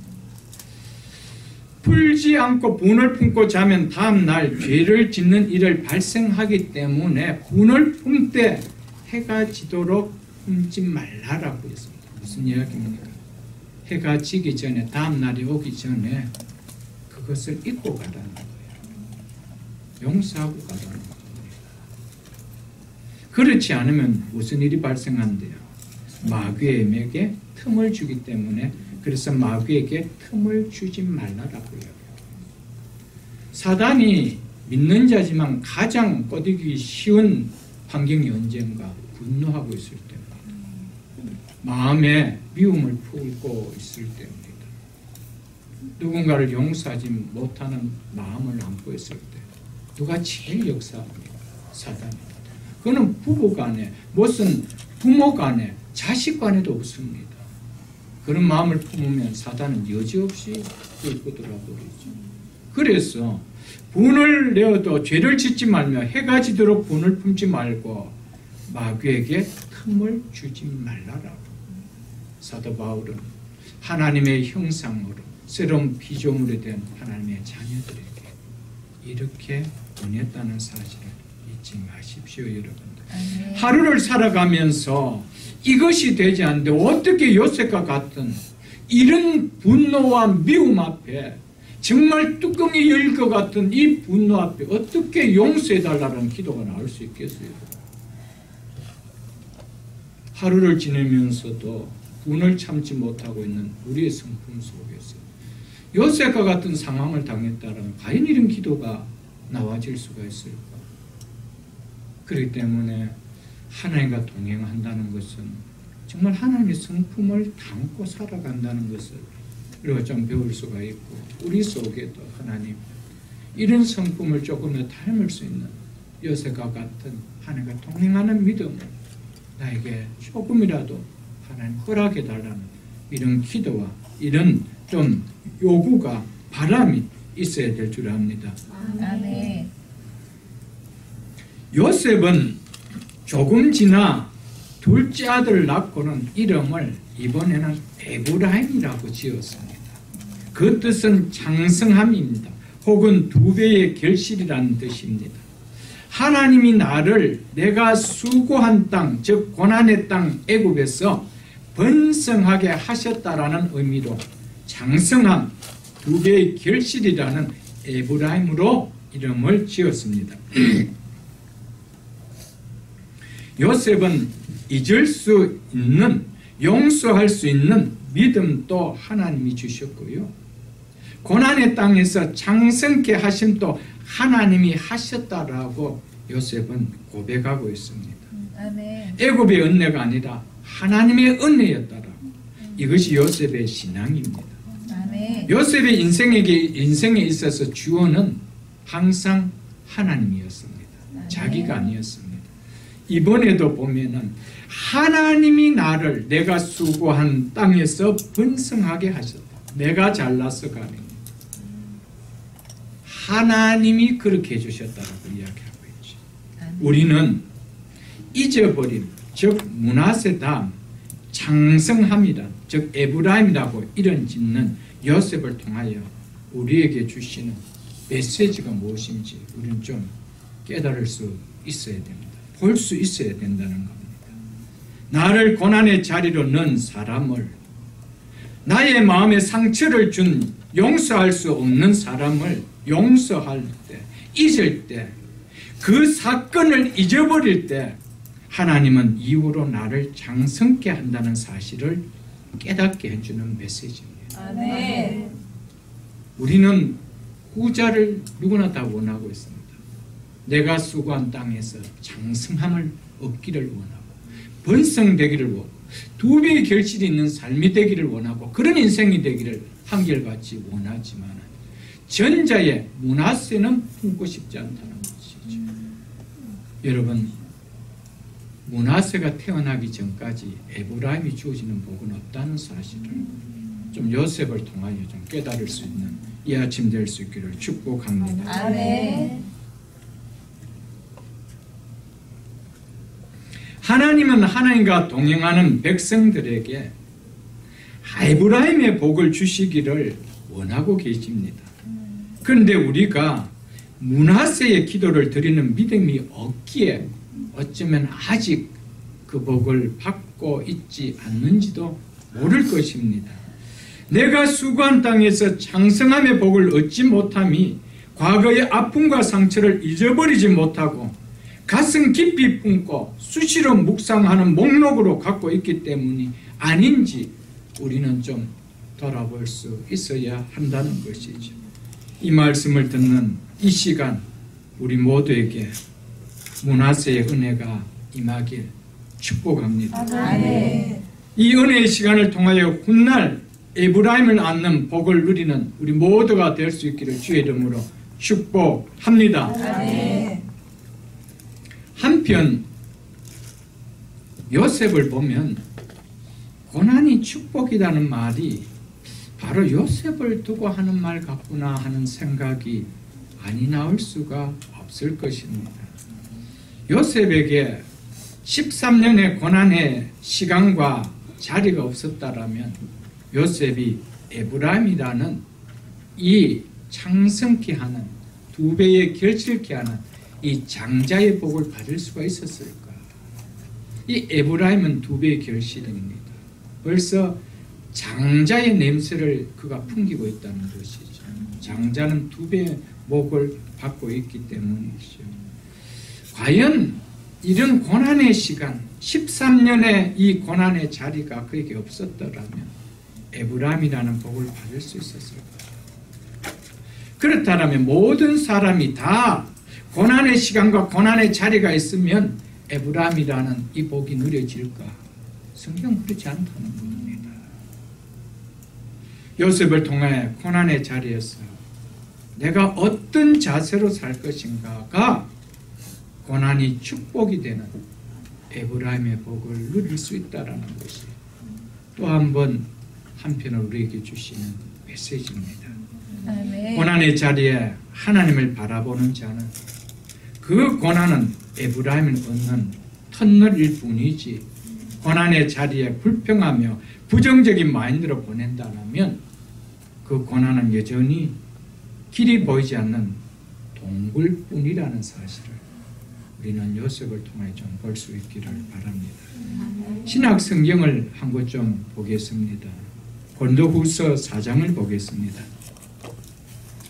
풀지 않고 분을 품고 자면 다음 날 죄를 짓는 일을 발생하기 때문에 분을 품되 해가 지도록 품지 말라라고 했습니다. 무슨 이야기입니까? 해가 지기 전에, 다음 날이 오기 전에 그것을 잊고 가라는 거예요. 용서하고 가라는 겁니다. 그렇지 않으면 무슨 일이 발생한대요? 마귀에게 틈을 주기 때문에, 그래서 마귀에게 틈을 주지 말라라고 해요. 사단이 믿는 자지만 가장 꺼리기 쉬운 환경이 언젠가? 분노하고 있을 때입니다. 마음에 미움을 품고 있을 때입니다. 누군가를 용서하지 못하는 마음을 안고 있을 때 누가 제일 역사합니까? 사단입니다. 그는 부부 간에, 무슨 부모 간에, 자식 간에도 없습니다. 그런 마음을 품으면 사단은 여지없이 끌고 들어버리죠. 그래서 분을 내어도 죄를 짓지 말며 해가 지도록 분을 품지 말고 마귀에게 틈을 주지 말라라고. 사도 바울은 하나님의 형상으로 새로운 피조물이 된 하나님의 자녀들에게 이렇게 보냈다는 사실을 잊지 마십시오, 여러분들. 하루를 살아가면서 이것이 되지 않는데 어떻게 요셉과 같은 이런 분노와 미움 앞에, 정말 뚜껑이 열릴 것 같은 이 분노 앞에 어떻게 용서해달라는 기도가 나올 수 있겠어요? 하루를 지내면서도 분을 참지 못하고 있는 우리의 성품 속에서 요셉과 같은 상황을 당했다면 과연 이런 기도가 나와질 수가 있을까? 그렇기 때문에 하나님과 동행한다는 것은 정말 하나님의 성품을 담고 살아간다는 것을 우리가 좀 배울 수가 있고, 우리 속에도 하나님 이런 성품을 조금 더 닮을 수 있는 요셉과 같은 하나님과 동행하는 믿음을 나에게 조금이라도 하나님 허락해 달라는 이런 기도와 이런 좀 요구가, 바람이 있어야 될 줄 압니다. 아멘. 요셉은 조금 지나 둘째 아들을 낳고는 이름을 이번에는 에브라임이라고 지었습니다. 그 뜻은 장성함입니다. 혹은 두 배의 결실이라는 뜻입니다. 하나님이 나를 내가 수고한 땅, 즉 고난의 땅 애굽에서 번성하게 하셨다라는 의미로 장성함, 두 배의 결실이라는 에브라임으로 이름을 지었습니다. 요셉은 잊을 수 있는, 용서할 수 있는 믿음도 하나님이 주셨고요, 고난의 땅에서 장성케 하심도 하나님이 하셨다라고 요셉은 고백하고 있습니다. 아멘. 애굽의 은혜가 아니라 하나님의 은혜였다라고. 이것이 요셉의 신앙입니다. 아멘. 요셉의 인생에 있어서 주어는 항상 하나님이었습니다. 자기가 아니었습니다. 이번에도 보면은 하나님이 나를 내가 수고한 땅에서 번성하게 하셨다. 내가 잘나서가 아닙니다. 하나님이 그렇게 해주셨다라고 이야기하고 있죠. 우리는 잊어버림, 즉 므낫세 다음 장성함이란, 즉 에브라임이라고 이름 짓는 요셉을 통하여 우리에게 주시는 메시지가 무엇인지 우리는 좀 깨달을 수 있어야 됩니다. 볼 수 있어야 된다는 겁니다. 나를 고난의 자리로 넣은 사람을, 나의 마음에 상처를 준 용서할 수 없는 사람을 용서할 때, 잊을 때, 그 사건을 잊어버릴 때 하나님은 이후로 나를 장성케 한다는 사실을 깨닫게 해주는 메시지입니다. 아멘. 우리는 후자를 누구나 다 원하고 있습니다. 내가 수고한 땅에서 장성함을 얻기를 원하고, 번성되기를 원하고, 두 배의 결실이 있는 삶이 되기를 원하고, 그런 인생이 되기를 한결같이 원하지만 전자의 므낫세는 품고 싶지 않다는 것이죠. 여러분, 므낫세가 태어나기 전까지 에브라임이 주어지는 복은 없다는 사실을 좀 요셉을 통하여 좀 깨달을 수 있는 이 아침 될 수 있기를 축복합니다. 아멘. 하나님은 하나님과 동행하는 백성들에게 에브라임의 복을 주시기를 원하고 계십니다. 그런데 우리가 므낫세의 기도를 드리는 믿음이 없기에 어쩌면 아직 그 복을 받고 있지 않는지도 모를 것입니다. 내가 수고한 땅에서 장성함의 복을 얻지 못함이 과거의 아픔과 상처를 잊어버리지 못하고 가슴 깊이 품고 수시로 묵상하는 목록으로 갖고 있기 때문이 아닌지 우리는 좀 돌아볼 수 있어야 한다는 것이죠. 이 말씀을 듣는 이 시간 우리 모두에게 므낫세의 은혜가 임하길 축복합니다. 아멘. 이 은혜의 시간을 통하여 훗날 에브라임을 안는 복을 누리는 우리 모두가 될 수 있기를 주의 이름으로 축복합니다. 아멘. 한편 요셉을 보면 고난이 축복이라는 말이 바로 요셉을 두고 하는 말 같구나 하는 생각이 아니 나올 수가 없을 것입니다. 요셉에게 13년의 고난의 시간과 자리가 없었다라면 요셉이 에브라임이라는 이 창성케 하는, 두 배의 결실케 하는 이 장자의 복을 받을 수가 있었을까? 이 에브라임은 두 배의 결실입니다. 벌써 장자의 냄새를 그가 풍기고 있다는 것이죠. 장자는 두 배의 복을 받고 있기 때문이죠. 과연 이런 고난의 시간, 13년의 이 고난의 자리가 그에게 없었더라면 에브라임이라는 복을 받을 수 있었을까? 그렇다면 모든 사람이 다 고난의 시간과 고난의 자리가 있으면 에브라임이라는 이 복이 누려질까? 성경은 그렇지 않다는 겁니다. 요셉을 통해 고난의 자리에서 내가 어떤 자세로 살 것인가가 고난이 축복이 되는 에브라임의 복을 누릴 수 있다는 것이 또 한번 한편으로 우리에게 주시는 메시지입니다. 아멘. 고난의 자리에 하나님을 바라보는 자는 그 고난은 에브라임을 얻는 터널일 뿐이지 고난의 자리에 불평하며 부정적인 마인드로 보낸다면 그 고난은 여전히 길이 보이지 않는 동굴뿐이라는 사실을 우리는 요셉을 통해 좀 볼 수 있기를 바랍니다. 신약 성경을 한 것 좀 보겠습니다. 고린도후서 4장을 보겠습니다.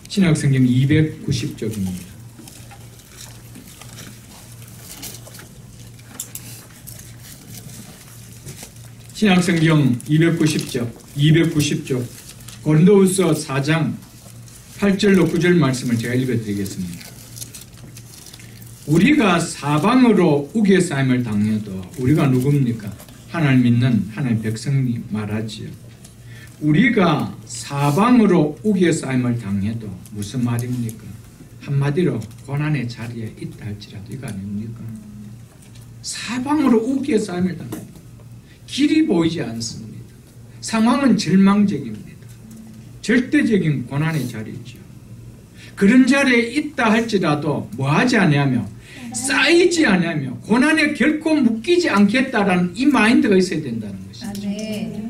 신약 성경 290쪽입니다. 신약 성경 290쪽 고린도후서 4장 8절로 9절 말씀을 제가 읽어드리겠습니다. 우리가 사방으로 우겨싸임을 당해도 우리가 누굽니까? 하나님 믿는 하나님 백성이 말하지요. 우리가 사방으로 우겨싸임을 당해도 무슨 말입니까? 한마디로 고난의 자리에 있다 할지라도 이거 아닙니까? 사방으로 우겨싸임을 당해도 길이 보이지 않습니다. 상황은 절망적입니다. 절대적인 고난의 자리죠. 그런 자리에 있다 할지라도 뭐 하지 않냐며 쌓이지 않냐며 고난에 결코 묶이지 않겠다라는 이 마인드가 있어야 된다는 것이죠. 아멘.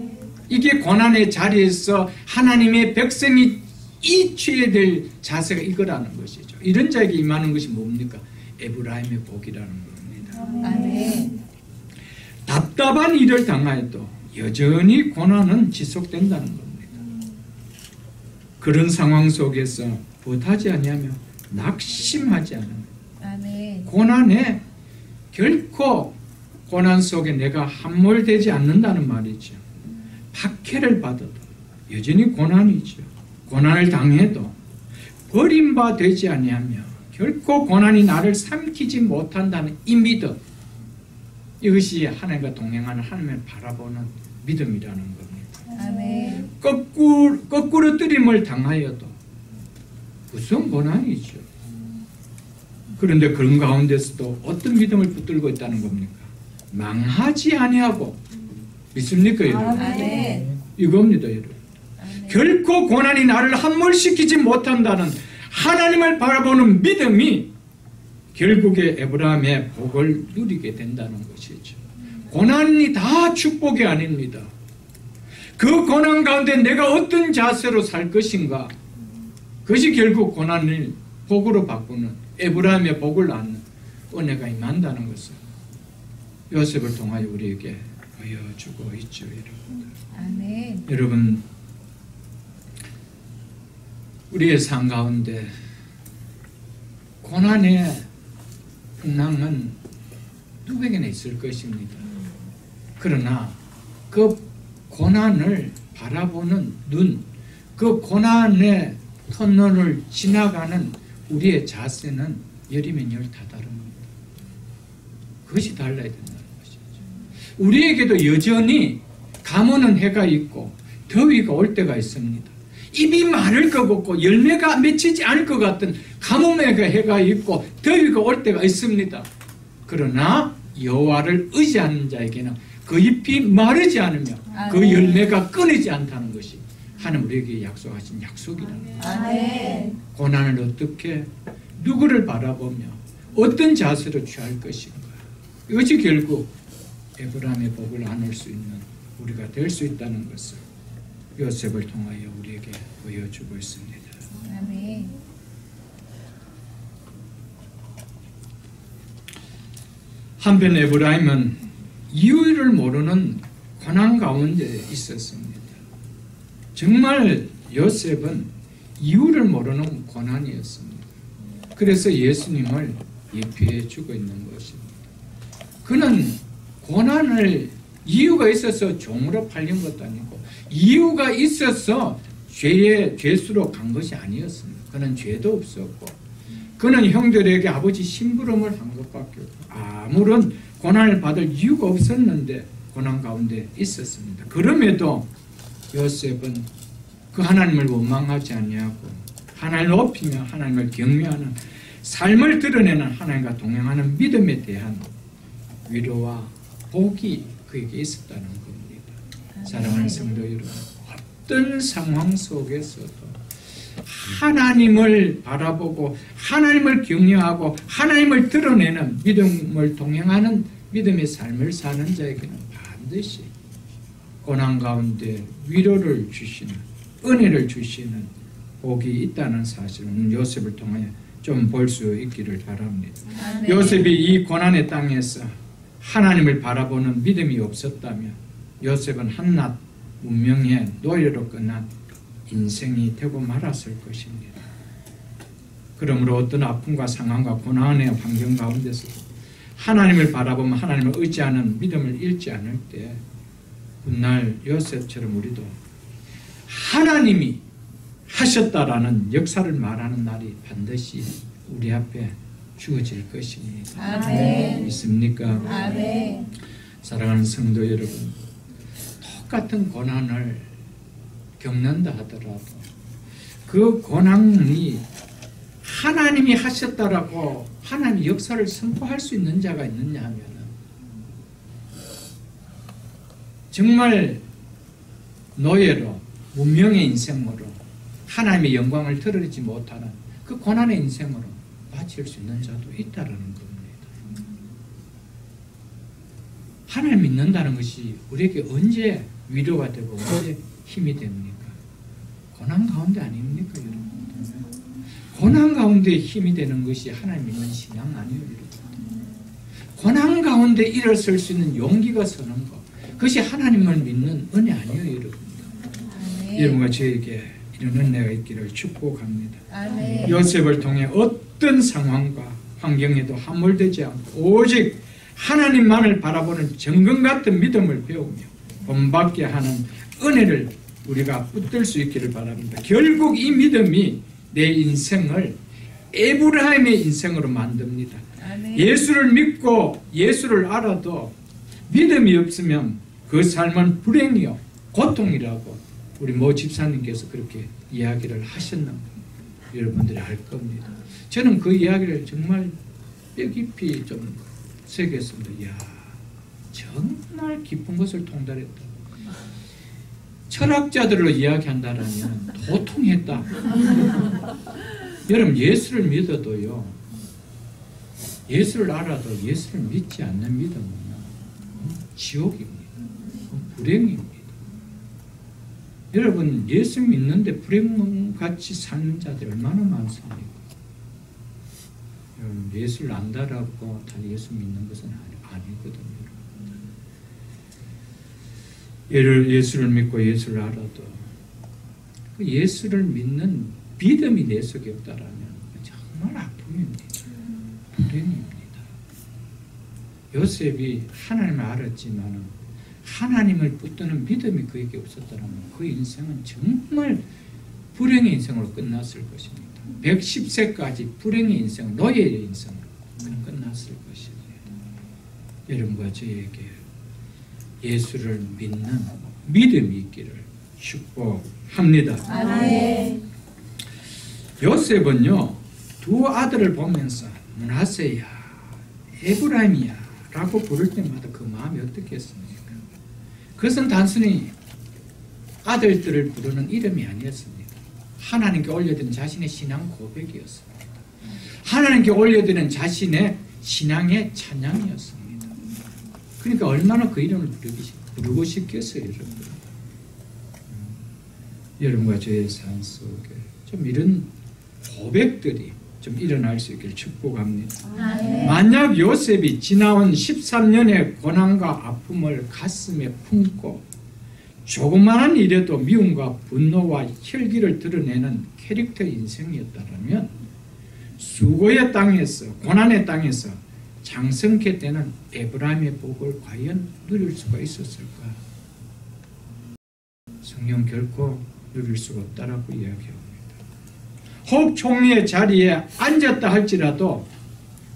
이게 고난의 자리에서 하나님의 백성이 취해야 될 자세가 이거라는 것이죠. 이런 자에게 임하는 것이 뭡니까? 에브라임의 복이라는 겁니다. 아멘. 답답한 일을 당하여도 여전히 고난은 지속된다는 겁니다. 그런 상황 속에서 못하지 않냐며 낙심하지 않으면 아멘. 고난에 결코 고난 속에 내가 함몰되지 않는다는 말이죠. 박해를 받아도 여전히 고난이죠. 고난을 당해도 버림받지 아니하며 결코 고난이 나를 삼키지 못한다는 이 믿음, 이것이 하나님과 동행하는 하나님을 바라보는 믿음이라는 겁니다. 아멘. 거꾸로 뜨림을 당하여도 무슨 고난이죠. 그런데 그런 가운데서도 어떤 믿음을 붙들고 있다는 겁니까? 망하지 아니하고 믿습니까, 여러분? 아멘. 이겁니다, 여러분. 아멘. 결코 고난이 나를 함몰시키지 못한다는 하나님을 바라보는 믿음이 결국에 에브라임의 복을 누리게 된다는 것이죠. 고난이 다 축복이 아닙니다. 그 고난 가운데 내가 어떤 자세로 살 것인가, 그것이 결국 고난을 복으로 바꾸는 에브라임의 복을 낳는 은혜가 임한다는 것을 요셉을 통하여 우리에게 보여주고 있죠, 여러분. 아멘. 여러분, 우리의 삶 가운데 고난의 풍랑은 누구에게나 있을 것입니다. 그러나 그 고난을 바라보는 눈, 그 고난의 터널을 지나가는 우리의 자세는 열이면 열 다 다릅니다. 그것이 달라야 된다는 것이죠. 우리에게도 여전히 가무는 해가 있고 더위가 올 때가 있습니다. 입이 마를 것 같고 열매가 맺히지 않을 것 같은 가뭄의 해가 있고 더위가 올 때가 있습니다. 그러나 여호와를 의지하는 자에게는 그 잎이 마르지 않으며 그 열매가 끊이지 않다는 것이 하나님 우리에게 약속하신 약속이라는 것입니다. 아멘. 고난을 어떻게 누구를 바라보며 어떤 자세로 취할 것인가, 이것이 결국 에브라임의 복을 나눌 수 있는 우리가 될 수 있다는 것을 요셉을 통하여 우리에게 보여주고 있습니다. 아멘. 한편 에브라임은 이유를 모르는 고난 가운데 있었습니다. 정말 요셉은 이유를 모르는 고난이었습니다. 그래서 예수님을 예표해 주고 있는 것입니다. 그는 고난을 이유가 있어서 종으로 팔린 것도 아니고 이유가 있어서 죄수로 간 것이 아니었습니다. 그는 죄도 없었고 그는 형들에게 아버지 심부름을 한 것밖에 없고 아무런 고난을 받을 이유가 없었는데 고난 가운데 있었습니다. 그럼에도 요셉은 그 하나님을 원망하지 아니하고 하나님을 높이며 하나님을 경외하는 삶을 드러내는 하나님과 동행하는 믿음에 대한 위로와 복이 그에게 있었다는 겁니다. 사랑하는 성도 여러분, 어떤 상황 속에서도 하나님을 바라보고 하나님을 경외하고 하나님을 드러내는 믿음을 동행하는 믿음의 삶을 사는 자에게는 반드시 고난 가운데 위로를 주시는 은혜를 주시는 복이 있다는 사실을 요셉을 통하여 좀 볼 수 있기를 바랍니다. 아멘. 요셉이 이 고난의 땅에서 하나님을 바라보는 믿음이 없었다면 요셉은 한낱 문명의 노예로 끝난 인생이 되고 말았을 것입니다. 그러므로 어떤 아픔과 상황과 고난의 환경 가운데서 하나님을 바라보면 하나님을 의지하는 믿음을 잃지 않을 때 훗날 요셉처럼 우리도 하나님이 하셨다라는 역사를 말하는 날이 반드시 우리 앞에 주어질 것입니다. 아멘. 믿습니까? 아멘. 사랑하는 성도 여러분, 똑같은 고난을 겪는다 하더라도 그 고난이 하나님이 하셨다라고 하나님의 역사를 선포할 수 있는 자가 있느냐 하면 정말 노예로 문명의 인생으로 하나님의 영광을 드러내지 못하는 그 고난의 인생으로 바칠 수 있는 자도 있다는 겁니다. 하나님 믿는다는 것이 우리에게 언제 위로가 되고 언제 힘이 됩니까? 고난 가운데 아닙니까, 여러분? 고난 가운데 힘이 되는 것이 하나님 믿는 신앙 아니에요, 여러분? 고난 가운데 일어설 수 있는 용기가 서는 것, 그것이 하나님을 믿는 은혜 아니에요, 여러분? 아멘. 여러분과 저에게 이런 은혜가 있기를 축복합니다. 아멘. 요셉을 통해 어떤 상황과 환경에도 함몰되지 않고 오직 하나님만을 바라보는 정금 같은 믿음을 배우며 본받게 하는 은혜를 우리가 붙들 수 있기를 바랍니다. 결국 이 믿음이 내 인생을 에브라임의 인생으로 만듭니다. 아멘. 예수를 믿고 예수를 알아도 믿음이 없으면 그 삶은 불행이요 고통이라고 우리 모 집사님께서 그렇게 이야기를 하셨는 거 여러분들이 알 겁니다. 저는 그 이야기를 정말 뼈 깊이 좀 새겼습니다. 이야, 정말 깊은 것을 통달했다. 철학자들로 이야기한다라면 도통했다. 여러분, 예수를 믿어도요, 예수를 알아도 예수를 믿지 않는 믿음은 지옥입니다. 불행입니다. 여러분, 예수 믿는데 불행같이 사는 자들 얼마나 많습니까? 여러분, 예수를 안다라고 다 예수 믿는 것은 아니거든요. 예수를 믿고 예수를 알아도 그 예수를 믿는 믿음이 내 속에 없다라면 정말 아픔입니다. 불행입니다. 요셉이 하나님을 알았지만 하나님을 붙드는 믿음이 그에게 없었다면 그 인생은 정말 불행의 인생으로 끝났을 것입니다. 110세까지 불행의 인생, 노예의 인생으로 끝났을 것입니다. 여러분과 저에게 예수를 믿는 믿음이 있기를 축복합니다. 아멘. 요셉은요, 두 아들을 보면서 므낫세야, 에브라임이야 라고 부를 때마다 그 마음이 어떻겠습니까? 그것은 단순히 아들들을 부르는 이름이 아니었습니다. 하나님께 올려드린 자신의 신앙 고백이었습니다. 하나님께 올려드리는 자신의 신앙의 찬양이었습니다. 그러니까 얼마나 그 이름을 부르고 싶겠어요, 여러분. 여러분과 저의 삶 속에 좀 이런 고백들이 좀 일어날 수 있기를 축복합니다. 아멘. 만약 요셉이 지나온 13년의 고난과 아픔을 가슴에 품고 조그마한 일에도 미움과 분노와 혈기를 드러내는 캐릭터 인생이었다면 수고의 땅에서, 고난의 땅에서 장성케 되는 에브라임의 복을 과연 누릴 수가 있었을까? 성경 결코 누릴 수가 없다라고 이야기합니다. 혹 총리의 자리에 앉았다 할지라도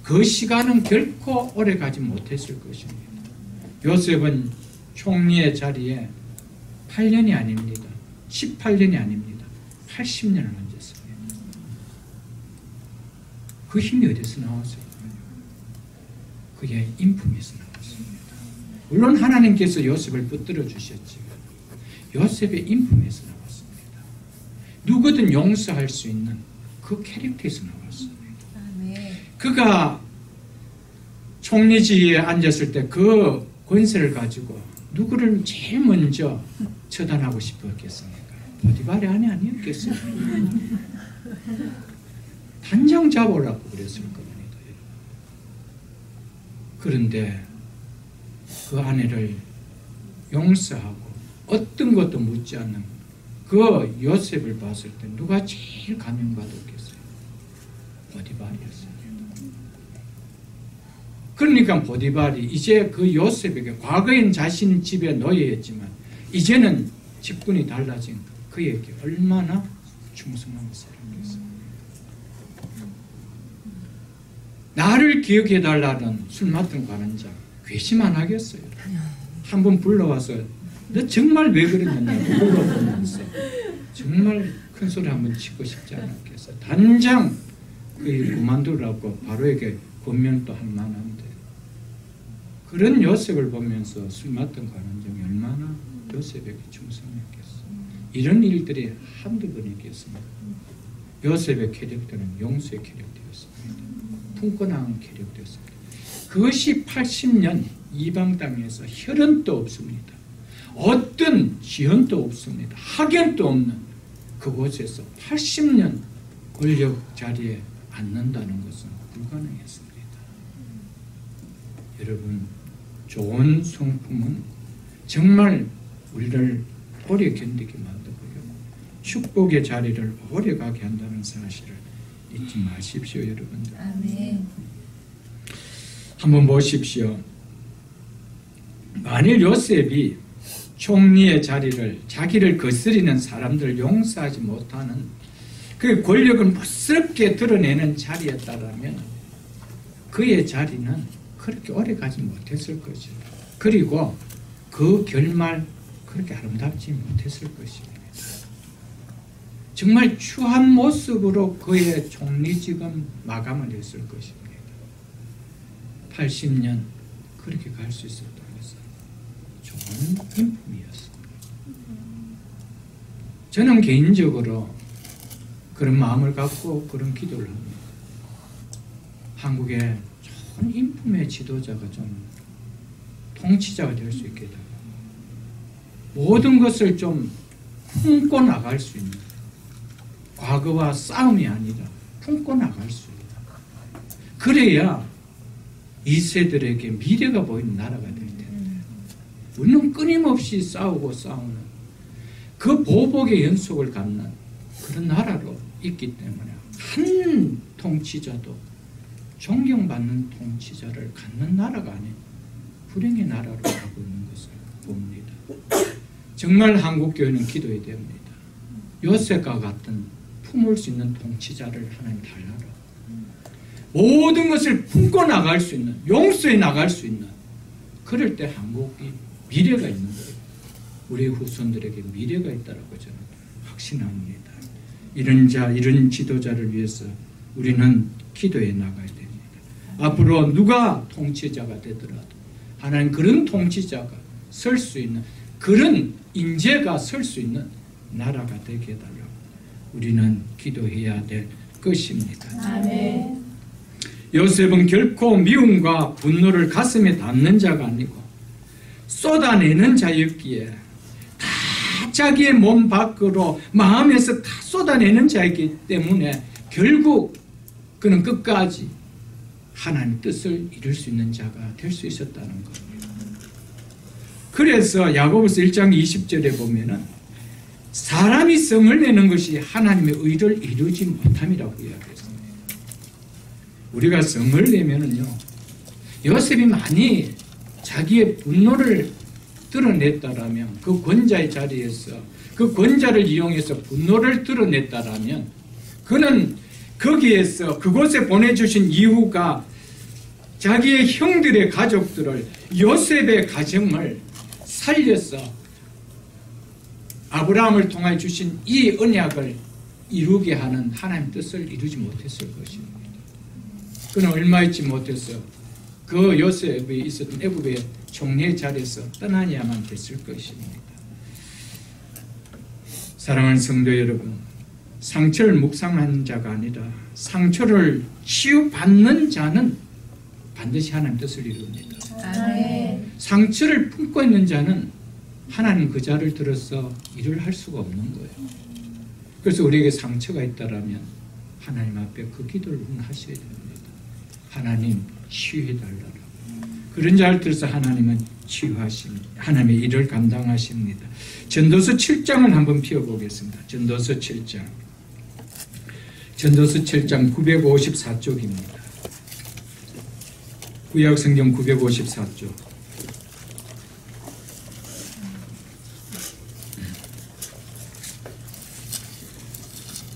그 시간은 결코 오래 가지 못했을 것입니다. 요셉은 총리의 자리에 8년이 아닙니다. 18년이 아닙니다. 80년을 앉았습니다. 그 힘이 어디서 나왔어요? 그의 인품에서 나왔습니다. 물론 하나님께서 요셉을 붙들어 주셨지만 요셉의 인품에서 나왔습니다. 누구든 용서할 수 있는 그 캐릭터에서 나왔습니다. 그가 총리지에 앉았을 때 그 권세를 가지고 누구를 제일 먼저 처단하고 싶었겠습니까? 보디발의 아내 아니었겠어요? 단정 잡으려고 그랬을 겁니다. 그런데 그 아내를 용서하고 어떤 것도 묻지 않는 그 요셉을 봤을 때 누가 제일 감명받았겠어요? 보디발이었어요. 그러니까 보디발이 이제 그 요셉에게 과거엔 자신 집에 노예였지만 이제는 직분이 달라진 그에게 얼마나 충성하고 사랑했어요. 나를 기억해달라는 술 맡은 관원장 괘씸 안 하겠어요. 한번 불러와서 너 정말 왜 그랬느냐고 물어보면서 정말 큰 소리 한번 치고 싶지 않았겠어요. 단장 그만두라고 바로에게 권면도 할 만한데 그런 요셉을 보면서 술 맡은 관원장이 얼마나 요셉에게 충성했겠어요. 이런 일들이 한두 번이겠습니다. 요셉의 캐릭터는 용서의 캐릭터였습니다. 품고 나온 캐릭터였습니다. 그것이 80년 이방 땅에서 혈연도 없습니다. 어떤 지연도 없습니다. 학연도 없는 그곳에서 80년 권력 자리에 앉는다는 것은 불가능했습니다. 여러분, 좋은 성품은 정말 우리를 오래 견디게 만들고요. 축복의 자리를 오래 가게 한다는 사실을 잊지 마십시오, 여러분들. 아멘. 한번 보십시오. 만일 요셉이 총리의 자리를 자기를 거스리는 사람들을 용서하지 못하는 그 권력을 멋스럽게 드러내는 자리였다면 그의 자리는 그렇게 오래 가지 못했을 것이고 그리고 그 결말 그렇게 아름답지 못했을 것입니다. 정말 추한 모습으로 그의 총리직은 마감을 했을 것입니다. 80년 그렇게 갈 수 있었다는 것은 좋은 인품이었습니다. 저는 개인적으로 그런 마음을 갖고 그런 기도를 합니다. 한국의 좋은 인품의 지도자가 좀 통치자가 될 수 있게 해달라. 모든 것을 좀 품고 나갈 수 있는 과거와 싸움이 아니라 품고 나갈 수 있는 그래야 2세들에게 미래가 보이는 나라가 될 텐데 우리는 끊임없이 싸우고 싸우는 그 보복의 연속을 갖는 그런 나라로 있기 때문에 한 통치자도 존경받는 통치자를 갖는 나라가 아닌 불행의 나라로 가고 있는 것을 봅니다. 정말 한국교회는 기도해야 됩니다. 요셉과 같은 품을 수 있는 통치자를 하나님 달라라. 모든 것을 품고 나갈 수 있는, 용서해 나갈 수 있는 그럴 때 한국이 미래가 있는 거예요. 우리 후손들에게 미래가 있다라고 저는 확신합니다. 이런 자, 이런 지도자를 위해서 우리는 기도해 나가야 됩니다. 앞으로 누가 통치자가 되더라도 하나님 그런 통치자가 설 수 있는 그런 인재가 설 수 있는 나라가 되게 해달라고 우리는 기도해야 될 것입니다. 아멘. 요셉은 결코 미움과 분노를 가슴에 담는 자가 아니고 쏟아내는 자였기에 다 자기의 몸 밖으로 마음에서 다 쏟아내는 자이기 때문에 결국 그는 끝까지 하나님 뜻을 이룰 수 있는 자가 될 수 있었다는 겁니다. 그래서 야고보서 1장 20절에 보면은 사람이 성을 내는 것이 하나님의 의를 이루지 못함이라고 이야기했습니다. 우리가 성을 내면은요, 요셉이 많이 자기의 분노를 드러냈다라면 그 권자의 자리에서 그 권자를 이용해서 분노를 드러냈다라면 그는 거기에서 그곳에 보내주신 이유가 자기의 형들의 가족들을 요셉의 가정을 살려서 아브라함을 통하여 주신 이 언약을 이루게 하는 하나님의 뜻을 이루지 못했을 것입니다. 그는 얼마 있지 못해서 그 요셉이 있었던 애굽의 총리의 자리에서 떠나야만 됐을 것입니다. 사랑하는 성도 여러분, 상처를 묵상하는 자가 아니라 상처를 치유받는 자는 반드시 하나님의 뜻을 이룹니다. 아멘. 상처를 품고 있는 자는 하나님 그 자를 들어서 일을 할 수가 없는 거예요. 그래서 우리에게 상처가 있다라면 하나님 앞에 그 기도를 하셔야 됩니다. 하나님 치유해달라고. 그런 자를 들어서 하나님은 치유하십니다. 하나님의 일을 감당하십니다. 전도서 7장을 한번 펴보겠습니다. 전도서 7장. 전도서 7장 954쪽입니다. 구약성경 954쪽.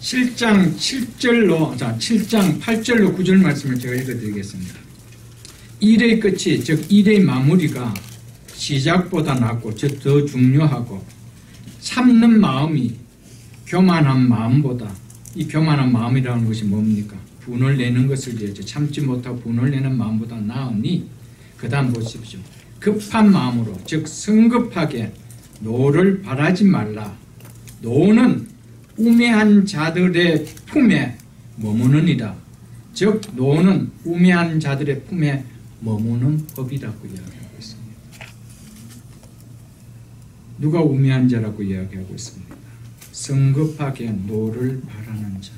7장 7절로, 7장 8절로 9절 말씀을 제가 읽어드리겠습니다. 일의 끝이, 즉 일의 마무리가 시작보다 낫고, 즉 더 중요하고, 참는 마음이 교만한 마음보다, 이 교만한 마음이라는 것이 뭡니까? 분을 내는 것을 위해서 참지 못하고 분을 내는 마음보다 나으니, 그 다음 보십시오. 급한 마음으로, 즉 성급하게 노를 바라지 말라. 노는 우매한 자들의 품에 머무느니라. 즉 노는 우매한 자들의 품에 머무는 법이라고 이야기하고 있습니다. 누가 우매한 자라고 이야기하고 있습니다? 성급하게 노를 바라는 자.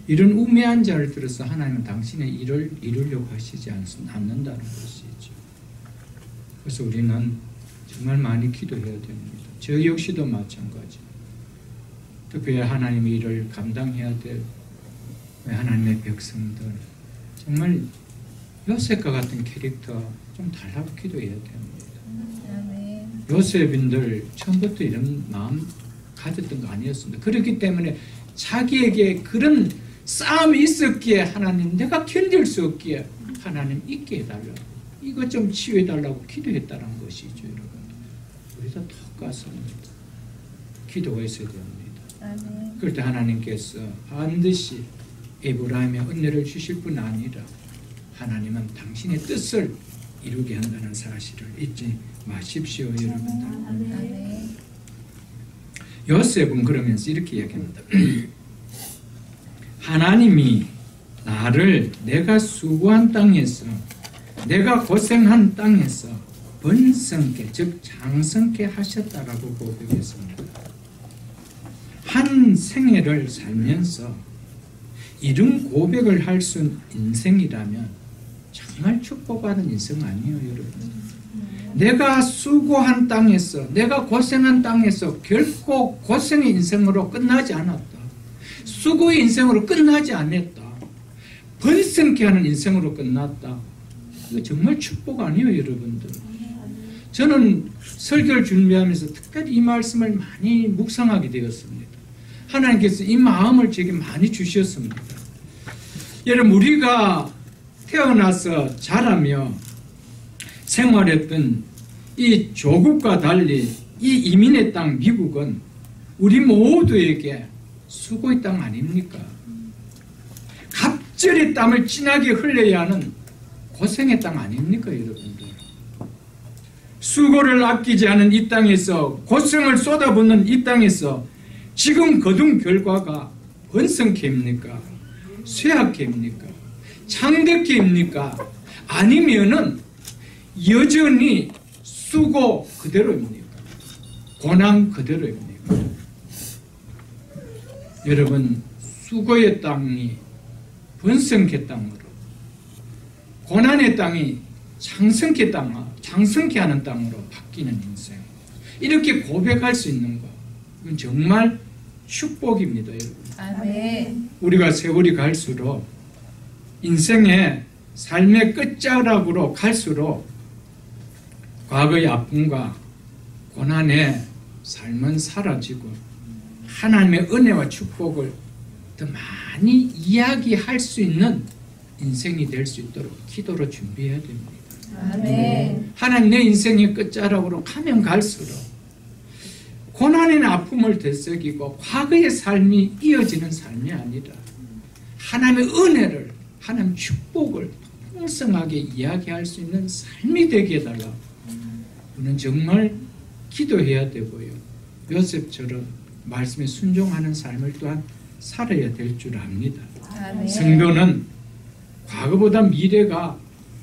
이런 우매한 자를 들어서 하나님은 당신의 일을 이루려고 하시지 않는다는 것이죠. 그래서 우리는 정말 많이 기도해야 됩니다. 저 역시도 마찬가지. 특별히 하나님의 일을 감당해야 될 하나님의 백성들, 정말 요셉과 같은 캐릭터 좀 달라고 기도해야 됩니다. 요셉인들 처음부터 이런 마음 가졌던 거 아니었습니다. 그렇기 때문에 자기에게 그런 싸움이 있었기에 하나님, 내가 견딜 수 없기에 하나님 있게 해달라고, 이것 좀 치유해달라고 기도했다는 것이죠. 여러분, 우리도 똑같습니다. 기도가 있어야 됩니다. 그럴 때 하나님께서 반드시 에브라임의 은혜를 주실 뿐 아니라 하나님은 당신의 뜻을 이루게 한다는 사실을 잊지 마십시오, 여러분들. 요셉은 그러면서 이렇게 이야기합니다. 하나님이 나를 내가 수고한 땅에서, 내가 고생한 땅에서 번성케, 즉 장성케 하셨다라고 고백했습니다. 한 생애를 살면서 이런 고백을 할 수 있는 인생이라면 정말 축복받은 인생 아니에요, 여러분. 내가 수고한 땅에서, 내가 고생한 땅에서 결코 고생의 인생으로 끝나지 않았다. 수고의 인생으로 끝나지 않았다. 번성케 하는 인생으로 끝났다. 이거 정말 축복 아니에요, 여러분들. 저는 설교를 준비하면서 특별히 이 말씀을 많이 묵상하게 되었습니다. 하나님께서 이 마음을 제게 많이 주셨습니다. 여러분, 우리가 태어나서 자라며 생활했던 이 조국과 달리 이 이민의 땅 미국은 우리 모두에게 수고의 땅 아닙니까? 갑절의 땀을 진하게 흘려야 하는 고생의 땅 아닙니까, 여러분들? 수고를 아끼지 않은 이 땅에서, 고생을 쏟아붓는 이 땅에서 지금 거둔 결과가 번성케입니까? 쇠약케입니까? 창대케입니까? 아니면은 여전히 수고 그대로입니까? 고난 그대로입니까? 여러분, 수고의 땅이 번성케 땅으로, 고난의 땅이 장성케 하는 땅으로 바뀌는 인생, 이렇게 고백할 수 있는 것, 이건 정말 축복입니다, 여러분. 아멘. 우리가 세월이 갈수록, 인생의 삶의 끝자락으로 갈수록 과거의 아픔과 고난의 삶은 사라지고 하나님의 은혜와 축복을 더 많이 이야기할 수 있는 인생이 될 수 있도록 기도로 준비해야 됩니다. 아멘. 하나님 내 인생의 끝자락으로 가면 갈수록 고난이나 아픔을 되새기고 과거의 삶이 이어지는 삶이 아니라 하나님의 은혜를, 하나님의 축복을 풍성하게 이야기할 수 있는 삶이 되게 해달라. 우리는 정말 기도해야 되고요. 요셉처럼 말씀에 순종하는 삶을 또한 살아야 될 줄 압니다. 아멘. 성도는 과거보다 미래가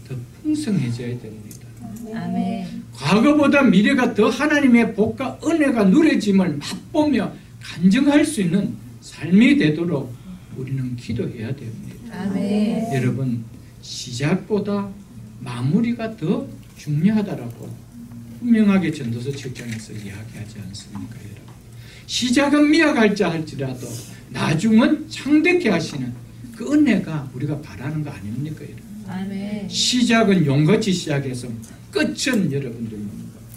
더 풍성해져야 됩니다. 아멘. 과거보다 미래가 더 하나님의 복과 은혜가 누려짐을 맛보며 간증할 수 있는 삶이 되도록 우리는 기도해야 됩니다. 아멘. 여러분, 시작보다 마무리가 더 중요하다라고 분명하게 전도서 7장에서 이야기하지 않습니까, 여러분? 시작은 미약할자 할지라도 나중은 창대케 하시는 그 은혜가 우리가 바라는 거 아닙니까, 여러분? 아멘. 시작은 용같이 시작해서 끝은 여러분들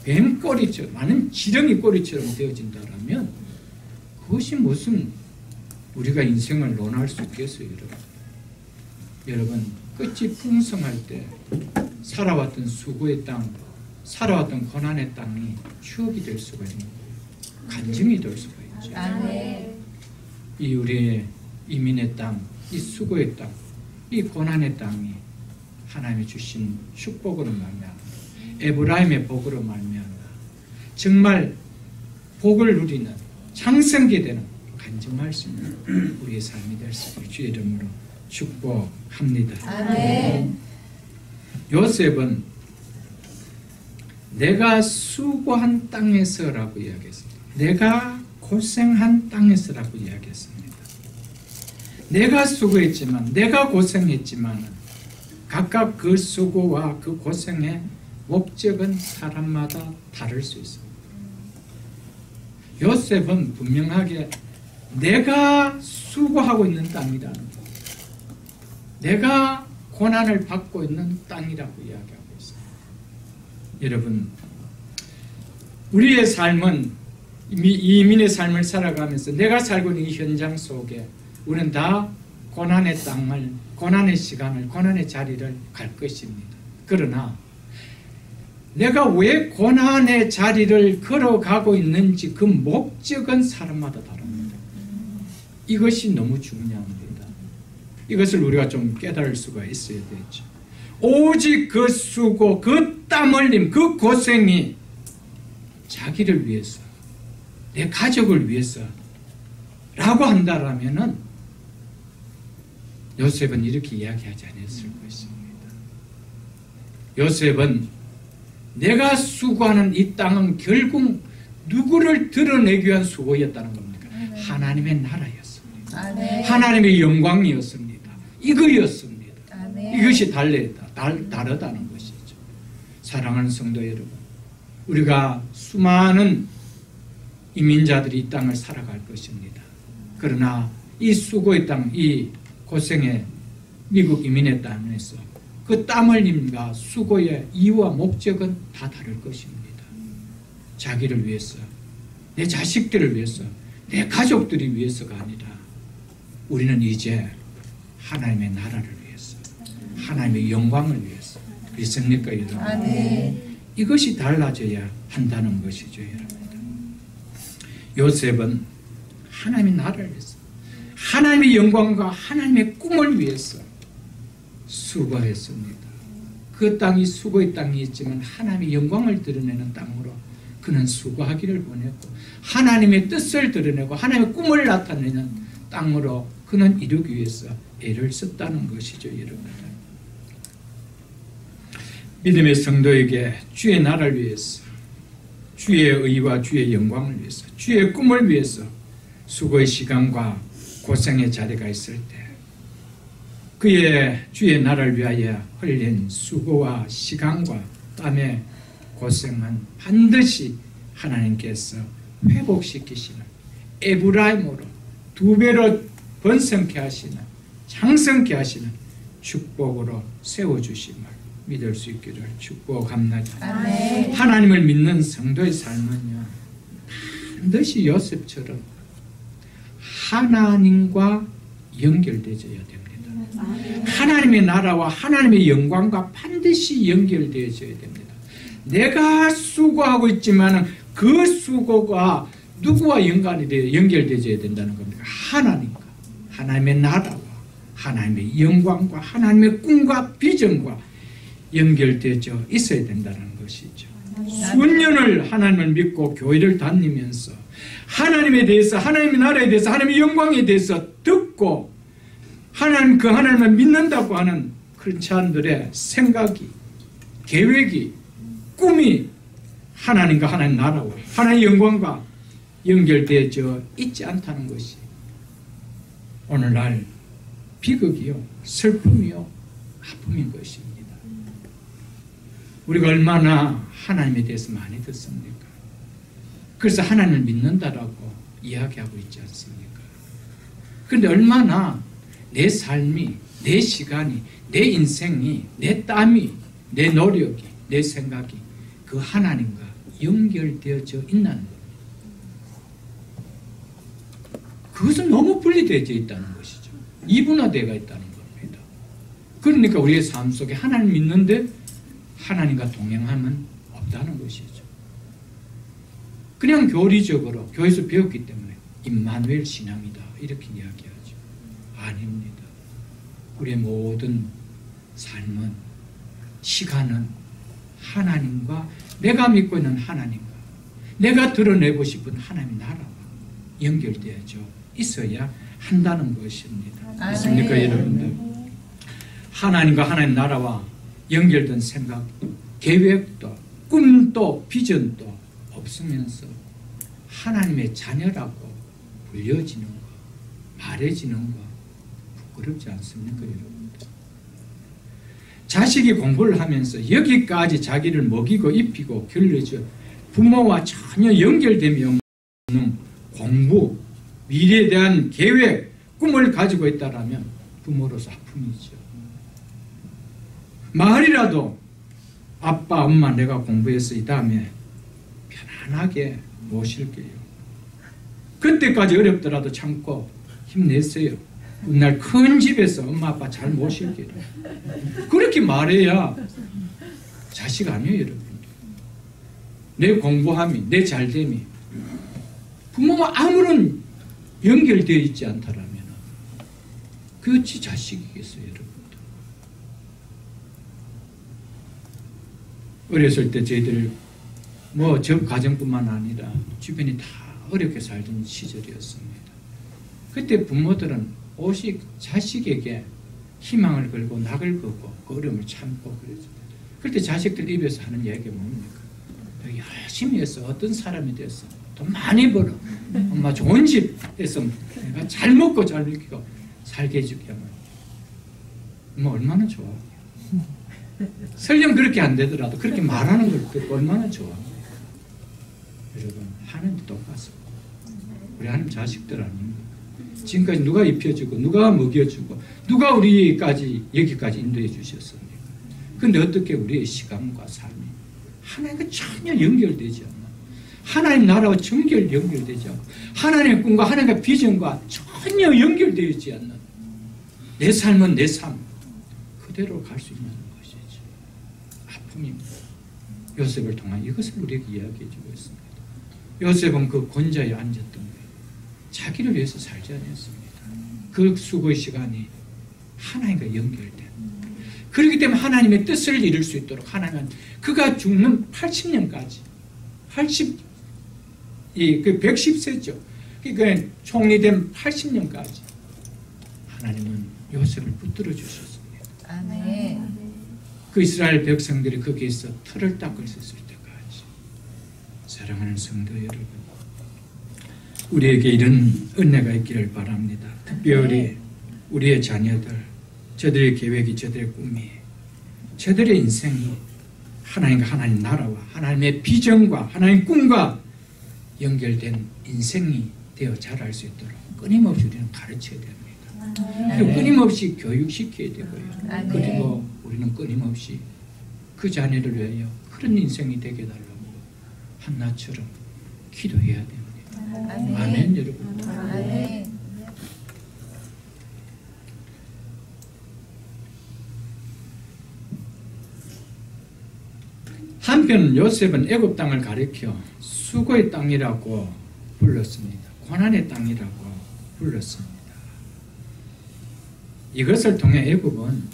뱀꼬리처럼, 많은 지렁이 꼬리처럼 되어진다라면 그것이 무슨 우리가 인생을 논할 수 있겠어요, 여러분? 여러분, 끝이 풍성할 때 살아왔던 수고의 땅, 살아왔던 고난의 땅이 추억이 될 수가 있는 거예요. 간증이 될 수가 있죠. 아멘. 이 우리의 이민의 땅, 이 수고의 땅, 이 고난의 땅이 하나님이 주신 축복으로 말미암아, 에브라임의 복으로 말미암아 정말 복을 누리는 장성게 되는 간증할 수 있는 우리의 삶이 될 수 있을 주의 이름으로 축복합니다. 아멘. 요셉은 내가 수고한 땅에서라고 이야기했습니다. 내가 고생한 땅에서라고 이야기했습니다. 내가 수고했지만, 내가 고생했지만 각각 그 수고와 그 고생의 목적은 사람마다 다를 수 있습니다. 요셉은 분명하게 내가 수고하고 있는 땅이라는 것, 내가 고난을 받고 있는 땅이라고 이야기하고 있습니다. 여러분, 우리의 삶은 이민의 삶을 살아가면서 내가 살고 있는 이 현장 속에 우리는 다 고난의 땅을, 고난의 시간을, 고난의 자리를 갈 것입니다. 그러나 내가 왜 고난의 자리를 걸어가고 있는지 그 목적은 사람마다 다릅니다. 이것이 너무 중요합니다. 이것을 우리가 좀 깨달을 수가 있어야 되죠. 오직 그 수고, 그 땀 흘림, 그 고생이 자기를 위해서, 내 가족을 위해서 라고 한다라면은 요셉은 이렇게 이야기하지 않았을 것입니다. 요셉은 내가 수고하는 이 땅은 결국 누구를 드러내기 위한 수고였다는 겁니까? 하나님의 나라였습니다. 아멘. 하나님의 영광이었습니다. 이거였습니다. 아멘. 이것이 다르다는 것이죠. 사랑하는 성도 여러분, 우리가 수많은 이민자들이 이 땅을 살아갈 것입니다. 그러나 이 수고의 땅, 이 고생의 미국 이민의 땅에서 그 땀 흘림과 수고의 이유와 목적은 다 다를 것입니다. 자기를 위해서, 내 자식들을 위해서, 내 가족들이 위해서가 아니라 우리는 이제 하나님의 나라를 위해서, 하나님의 영광을 위해서. 그렇습니까, 여러분? 아멘. 이것이 달라져야 한다는 것이죠, 여러분. 요셉은 하나님의 나라를 위해서, 하나님의 영광과 하나님의 꿈을 위해서 수고했습니다. 그 땅이 수고의 땅이 있지만 하나님의 영광을 드러내는 땅으로 그는 수고하기를 원했고, 하나님의 뜻을 드러내고 하나님의 꿈을 나타내는 땅으로 그는 이루기 위해서 애를 썼다는 것이죠, 여러분. 믿음의 성도에게 주의 나라를 위해서, 주의 의와 주의 영광을 위해서, 주의 꿈을 위해서 수고의 시간과 고생의 자리가 있을 때 그의 주의 나라를 위하여 흘린 수고와 시간과 땀의 고생은 반드시 하나님께서 회복시키시는, 에브라임으로 2배로 번성케 하시는, 장성케 하시는 축복으로 세워주심을 믿을 수 있기를 축복합니다. 아멘. 하나님을 믿는 성도의 삶은요, 반드시 요셉처럼 하나님과 연결되어야 됩니다. 하나님의 나라와 하나님의 영광과 반드시 연결되어져야 됩니다. 내가 수고하고 있지만 그 수고가 누구와 연결되어져야 된다는 겁니다. 하나님과, 하나님의 나라와 하나님의 영광과 하나님의 꿈과 비전과 연결되어져 있어야 된다는 것이죠. 수년을 하나님을 믿고 교회를 다니면서 하나님에 대해서, 하나님의 나라에 대해서, 하나님의 영광에 대해서 듣고 하나님, 그 하나님을 믿는다고 하는 크리스찬들의 생각이, 계획이, 꿈이 하나님과 하나님 나라와 하나님의 영광과 연결되어져 있지 않다는 것이 오늘날 비극이요, 슬픔이요, 아픔인 것입니다. 우리가 얼마나 하나님에 대해서 많이 듣습니까? 그래서 하나님을 믿는다라고 이야기하고 있지 않습니까? 그런데 얼마나 내 삶이, 내 시간이, 내 인생이, 내 땀이, 내 노력이, 내 생각이 그 하나님과 연결되어져 있나는 겁니다. 그것은 너무 분리되어져 있다는 것이죠. 이분화되어 있다는 겁니다. 그러니까 우리의 삶 속에 하나님 믿는데 하나님과 동행하면 없다는 것이죠. 그냥 교리적으로 교회에서 배웠기 때문에 임마누엘 신앙이다 이렇게 이야기하죠. 아닙니다. 우리의 모든 삶은, 시간은 하나님과, 내가 믿고 있는 하나님과 내가 드러내고 싶은 하나님의 나라와 연결되어져 있어야 한다는 것입니다. 맞습니까, 여러분들? 하나님과 하나님 나라와 연결된 생각, 계획도, 꿈도, 비전도 없으면서 하나님의 자녀라고 불려지는 것, 말해지는 것 부끄럽지 않습니까, 여러분들? 자식이 공부를 하면서 여기까지 자기를 먹이고 입히고 길러줘 부모와 전혀 연결됨이 없는 공부, 미래에 대한 계획, 꿈을 가지고 있다라면 부모로서 아픔이죠. 말이라도 아빠, 엄마 내가 공부해서 이 다음에 편안하게 모실게요. 그때까지 어렵더라도 참고 힘내세요. 그날 큰 집에서 엄마 아빠 잘 모실게요. 그렇게 말해야 자식 아니에요, 여러분. 내 공부함이, 내 잘됨이 부모와 아무런 연결되어 있지 않다라면 그 어찌 자식이겠어요, 여러분. 어렸을 때 저희들 저 가정뿐만 아니라 주변이 다 어렵게 살던 시절이었습니다. 그때 부모들은 오직 자식에게 희망을 걸고 낙을 걸고 그 어려움을 참고 그랬죠. 그때 자식들 입에서 하는 얘기가 뭡니까? 열심히 해서 어떤 사람이 돼서 돈 많이 벌어, 엄마 좋은 집 돼서 내가 잘 먹고 잘 먹고 살게 해줄게 하면 엄마 얼마나 좋아. 설령 그렇게 안 되더라도 그렇게 말하는 걸 듣고 얼마나 좋아. 여러분, 하나님도 똑같습니다. 우리 하나님 자식들 아닙니까? 지금까지 누가 입혀주고 누가 먹여주고 누가 우리까지 여기까지 인도해 주셨습니까? 그런데 어떻게 우리의 시간과 삶이 하나님과 전혀 연결되지 않나, 하나님 나라와 연결되지 않고 하나님의 꿈과 하나님의 비전과 전혀 연결되지 않는 내 삶은 내 삶 그대로 갈 수 있는 것이죠. 아픔입니다. 요셉을 통한 이것을 우리에게 이야기해 주고 있습니다. 요셉은 그 권좌에 앉았던 거예요. 자기를 위해서 살지 않았습니다. 그 수고의 시간이 하나님과 연결된, 그렇기 때문에 하나님의 뜻을 이룰 수 있도록 하나님은 그가 죽는 80년까지 110세죠. 그러니까 총리된 80년까지 하나님은 요셉을 붙들어 주셨습니다. 아멘. 그 이스라엘 백성들이 거기에서 털을 닦을 수 있을 때까지. 사랑하는 성도 여러분, 우리에게 이런 은혜가 있기를 바랍니다. 특별히 우리의 자녀들, 저들의 계획이, 저들의 꿈이, 저들의 인생이 하나님과 하나님 나라와 하나님의 비전과 하나님의 꿈과 연결된 인생이 되어 자랄 수 있도록 끊임없이 우리는 가르쳐야 됩니다. 그리고 끊임없이 교육시켜야 되고요. 그리고 우리는 끊임없이 그 자녀를 위하여 그런 인생이 되게 해달라고 한나처럼 기도해야 됩니다. 아멘, 아멘 여러분. 아멘. 한편 요셉은 애굽 땅을 가리켜 수고의 땅이라고 불렀습니다. 고난의 땅이라고 불렀습니다. 이것을 통해 요셉은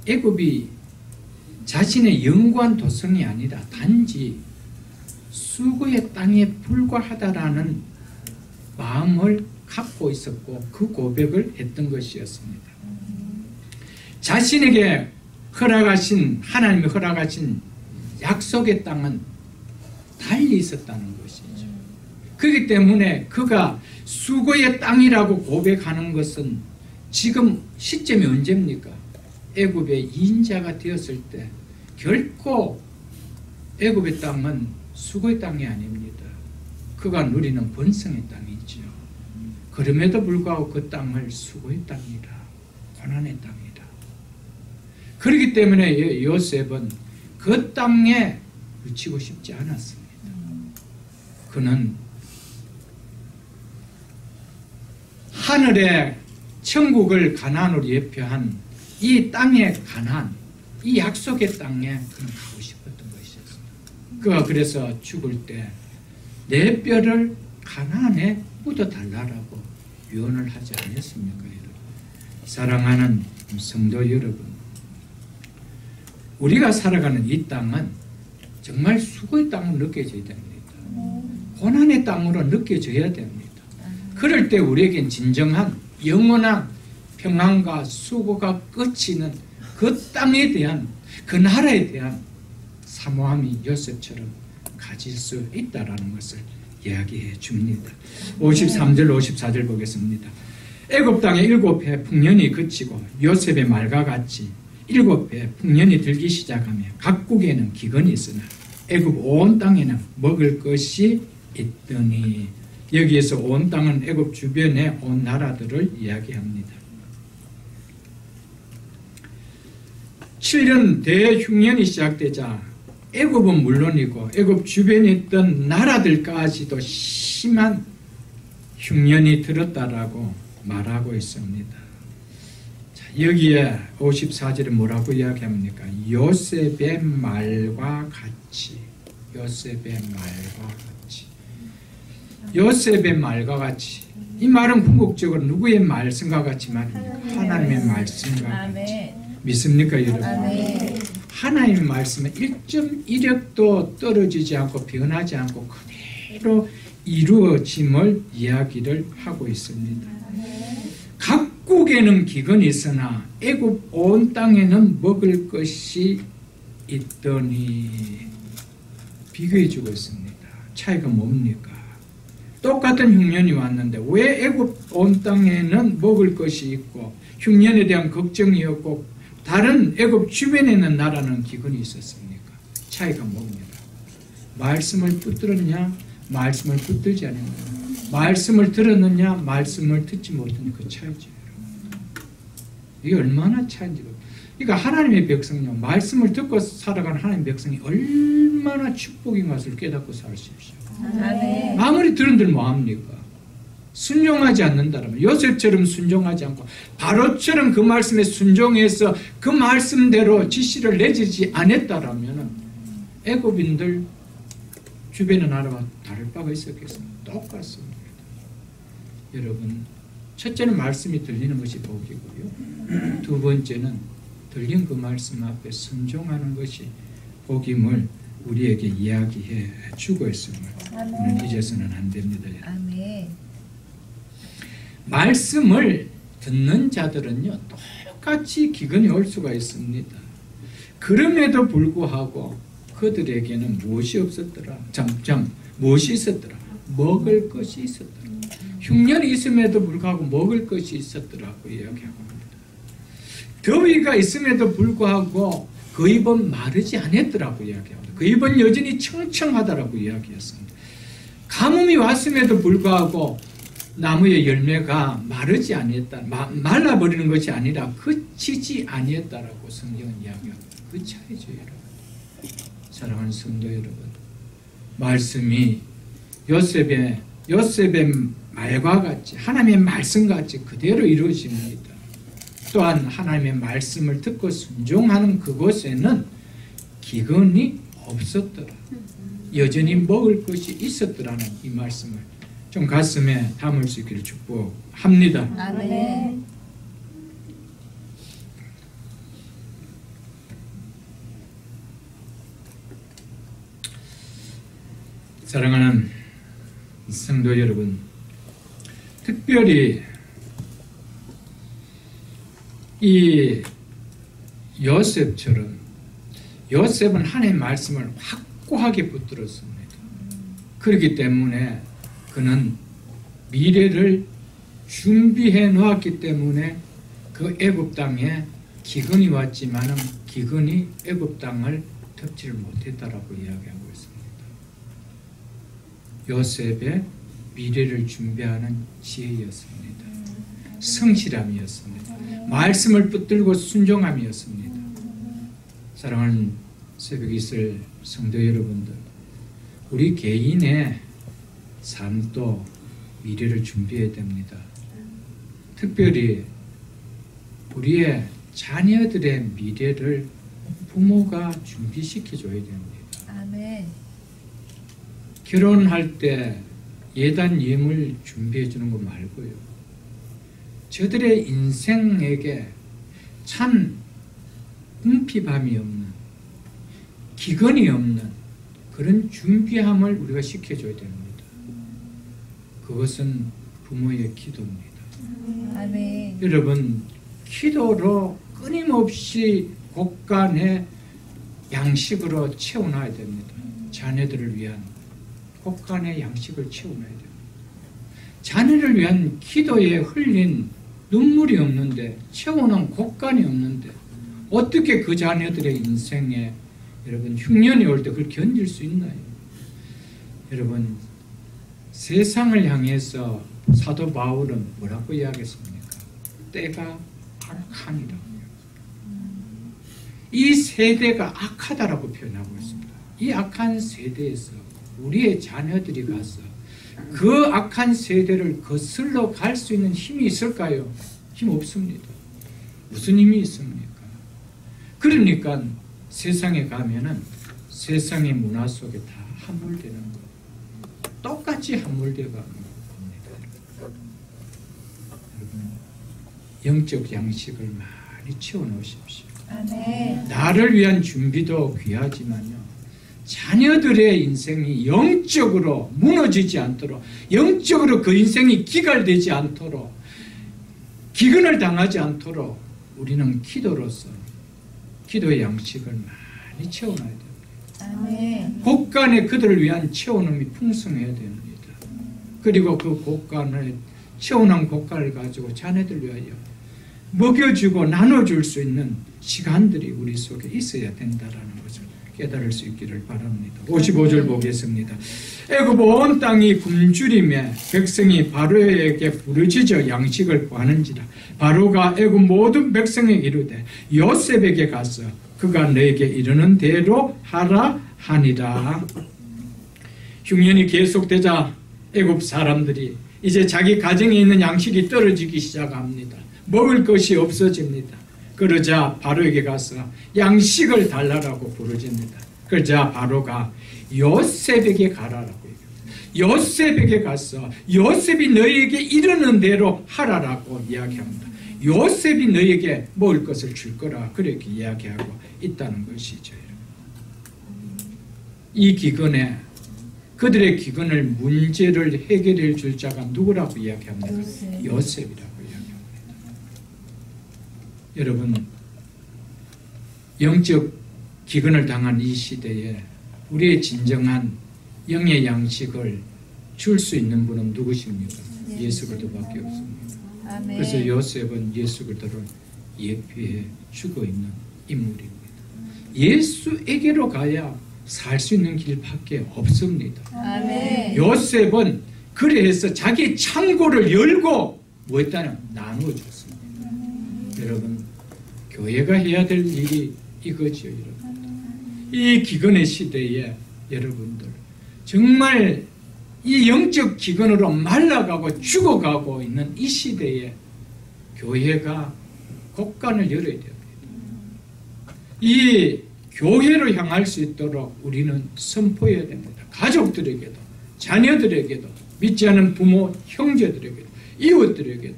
애굽이 자신의 영광 도성이 아니라 단지 수고의 땅에 불과하다라는 마음을 갖고 있었고 그 고백을 했던 것이었습니다. 자신에게 하나님이 허락하신 약속의 땅은 달리 있었다는 것이죠. 그렇기 때문에 그가 수고의 땅이라고 고백하는 것은 지금 시점이 언제입니까? 애굽의 인자가 되었을 때 결코 애굽의 땅은 수고의 땅이 아닙니다. 그가 누리는 번성의 땅이죠. 그럼에도 불구하고 그 땅을 수고의 땅이라, 고난의 땅이라. 그렇기 때문에 요셉은 그 땅에 묻히고 싶지 않았습니다. 그는 하늘의 천국을 가나안으로 예표한 이 땅의 가나안, 이 약속의 땅에 그는 가고 싶었던 것이었습니다. 그가 그래서 죽을 때 내 뼈를 가나안에 묻어달라고 유언을 하지 않았습니까, 여러분? 사랑하는 성도 여러분, 우리가 살아가는 이 땅은 정말 수고의 땅으로 느껴져야 됩니다. 고난의 땅으로 느껴져야 됩니다. 그럴 때 우리에겐 진정한 영원한 평안과 수고가 끝이는 그 땅에 대한, 그 나라에 대한 사모함이 요셉처럼 가질 수 있다라는 것을 이야기해 줍니다. 53절 54절 보겠습니다. 애굽 땅에 7해 풍년이 그치고 요셉의 말과 같이 7해 풍년이 들기 시작하며 각국에는 기근이 있으나 애굽 온 땅에는 먹을 것이 있더니, 여기에서 온 땅은 애굽 주변의 온 나라들을 이야기합니다. 7년 대흉년이 시작되자 애굽은 물론이고 애굽 주변에 있던 나라들까지도 심한 흉년이 들었다라고 말하고 있습니다. 자, 여기에 54절에 뭐라고 이야기합니까? 요셉의 말과 같이, 요셉의 말과 같이, 요셉의 말과 같이. 이 말은 궁극적으로 누구의 말씀과 같이 말입니까? 하나님의 말씀과 같이. 믿습니까, 여러분? 하나님의 말씀은 1.1획도 떨어지지 않고 변하지 않고 그대로 이루어짐을 이야기를 하고 있습니다. 각국에는 기근이 있으나 애굽 온 땅에는 먹을 것이 있더니, 비교해주고 있습니다. 차이가 뭡니까? 똑같은 흉년이 왔는데 왜 애굽 온 땅에는 먹을 것이 있고 흉년에 대한 걱정이 없고 다른 애굽 주변에 있는 나라는 기근이 있었습니까? 차이가 뭡니까? 말씀을 붙들었냐? 말씀을 붙들지 않았냐? 말씀을 들었느냐? 말씀을 듣지 못했냐? 그 차이죠. 이게 얼마나 차이인지. 그러니까 하나님의 백성요, 말씀을 듣고 살아가는 하나님의 백성이 얼마나 축복인 것을 깨닫고 사십시오. 아무리 들은들 뭐합니까? 순종하지 않는다면, 요셉처럼 순종하지 않고 바로처럼 그 말씀에 순종해서 그 말씀대로 지시를 내지지 않았다라면 애굽인들 주변의 나라와 다를 바가 있었겠습니다. 똑같습니다. 여러분, 첫째는 말씀이 들리는 것이 복이고요, 두 번째는 들린 그 말씀 앞에 순종하는 것이 복임을 우리에게 이야기해 주고 있음을 우리는 잊어서는 안 됩니다. 아멘. 말씀을 듣는 자들은요, 똑같이 기근이 올 수가 있습니다. 그럼에도 불구하고 그들에게는 무엇이 없었더라? 무엇이 있었더라? 먹을 것이 있었더라. 흉년이 있음에도 불구하고 먹을 것이 있었더라고 이야기하고 합니다. 더위가 있음에도 불구하고 그 입은 마르지 않았더라고 이야기합니다. 그 입은 여전히 청청하더라고 이야기했습니다. 가뭄이 왔음에도 불구하고 나무의 열매가 마르지 아니했다, 말라버리는 것이 아니라 그치지 아니했다라고 성경은 이야기합니다. 그 차이죠, 여러분. 사랑하는 성도 여러분, 말씀이 요셉의 말과 같이, 하나님의 말씀같이 그대로 이루어집니다. 또한 하나님의 말씀을 듣고 순종하는 그곳에는 기근이 없었더라. 여전히 먹을 것이 있었더라는 이 말씀을 좀 가슴에 담을 수 있기를 축복합니다. 아멘. 사랑하는 성도 여러분, 특별히 이 요셉처럼 요셉은 하나님의 말씀을 확고하게 붙들었습니다. 그렇기 때문에 그는 미래를 준비해 놓았기 때문에 그 애굽 땅에 기근이 왔지만은 기근이 애굽 땅을 덮지를 못했다라고 이야기하고 있습니다. 요셉의 미래를 준비하는 지혜였습니다. 성실함이었습니다. 말씀을 붙들고 순종함이었습니다. 사랑하는 새벽에 있을 성도 여러분들, 우리 개인의 삶도 미래를 준비해야 됩니다. 특별히 우리의 자녀들의 미래를 부모가 준비시켜줘야 됩니다. 아멘. 결혼할 때 예단 예물 준비해 주는 거 말고요. 저들의 인생에게 참 궁핍함이 없는, 기근이 없는 그런 준비함을 우리가 시켜줘야 됩니다. 그것은 부모의 기도입니다. 아멘. 여러분, 기도로 끊임없이 곳간에 양식으로 채워놔야 됩니다. 자녀들을 위한 곳간에 양식을 채워놔야 됩니다. 자녀를 위한 기도에 흘린 눈물이 없는데, 채워놓은 곳간이 없는데 어떻게 그 자녀들의 인생에 여러분 흉년이 올 때 그걸 견딜 수 있나요? 여러분, 세상을 향해서 사도 바울은 뭐라고 이야기했습니까? 때가 악하니라고요. 이 세대가 악하다라고 표현하고 있습니다. 이 악한 세대에서 우리의 자녀들이 가서 그 악한 세대를 거슬러 갈 수 있는 힘이 있을까요? 힘 없습니다. 무슨 힘이 있습니까? 그러니까 세상에 가면은 세상의 문화 속에 다 함몰되는 거, 똑같이 함몰되어 가는 겁니다. 여러분, 영적 양식을 많이 채워 놓으십시오. 아멘. 나를 위한 준비도 귀하지만요, 자녀들의 인생이 영적으로 무너지지 않도록, 영적으로 그 인생이 기갈되지 않도록, 기근을 당하지 않도록 우리는 기도로서 기도의 양식을 많이 채워놔야 됩니다. 아멘. 곳간에 그들을 위한 채워놓음이 풍성해야 됩니다. 그리고 그 곳간을, 채워놓은 곳간을 가지고 자녀들 위하여 먹여주고 나눠줄 수 있는 시간들이 우리 속에 있어야 된다라는 것을 깨달을 수 있기를 바랍니다. 55절 보겠습니다. 애굽 온 땅이 굶주림에 백성이 바로에게 부르짖어 양식을 구하는지라. 바로가 애굽 모든 백성에게 이르되 요셉에게 가서 그가 너에게 이르는 대로 하라 하니라. 흉년이 계속되자 애굽 사람들이 이제 자기 가정에 있는 양식이 떨어지기 시작합니다. 먹을 것이 없어집니다. 그러자 바로에게 가서 양식을 달라고 부르짖니다. 그러자 바로가 요셉에게 가라라고 얘기합니다. 요셉에게 가서 요셉이 너희에게 이르는 대로 하라라고 이야기합니다. 요셉이 너희에게 먹을 것을 줄 거라, 그렇게 이야기하고 있다는 것이죠. 이 기근에, 그들의 기근을, 문제를 해결해 줄 자가 누구라고 이야기합니까? 요셉이라고 이야기합니다. 여러분, 영적 기근을 당한 이 시대에 우리의 진정한 영의 양식을 줄 수 있는 분은 누구십니까? 예수 그리스도밖에 없습니다. 아멘. 그래서 요셉은 예수 그리스도를 예표해 주고 있는 인물입니다. 예수에게로 가야 살 수 있는 길밖에 없습니다. 아멘. 요셉은 그래서 자기 창고를 열고 뭐 했다냐? 나눠줬습니다. 여러분, 교회가 해야 될 일이 이거죠. 여러분, 이 기근의 시대에 여러분들 정말 이 영적 기근으로 말라가고 죽어가고 있는 이 시대에 교회가 곡간을 열어야 됩니다. 이 교회로 향할 수 있도록 우리는 선포해야 됩니다. 가족들에게도, 자녀들에게도, 믿지 않은 부모, 형제들에게도, 이웃들에게도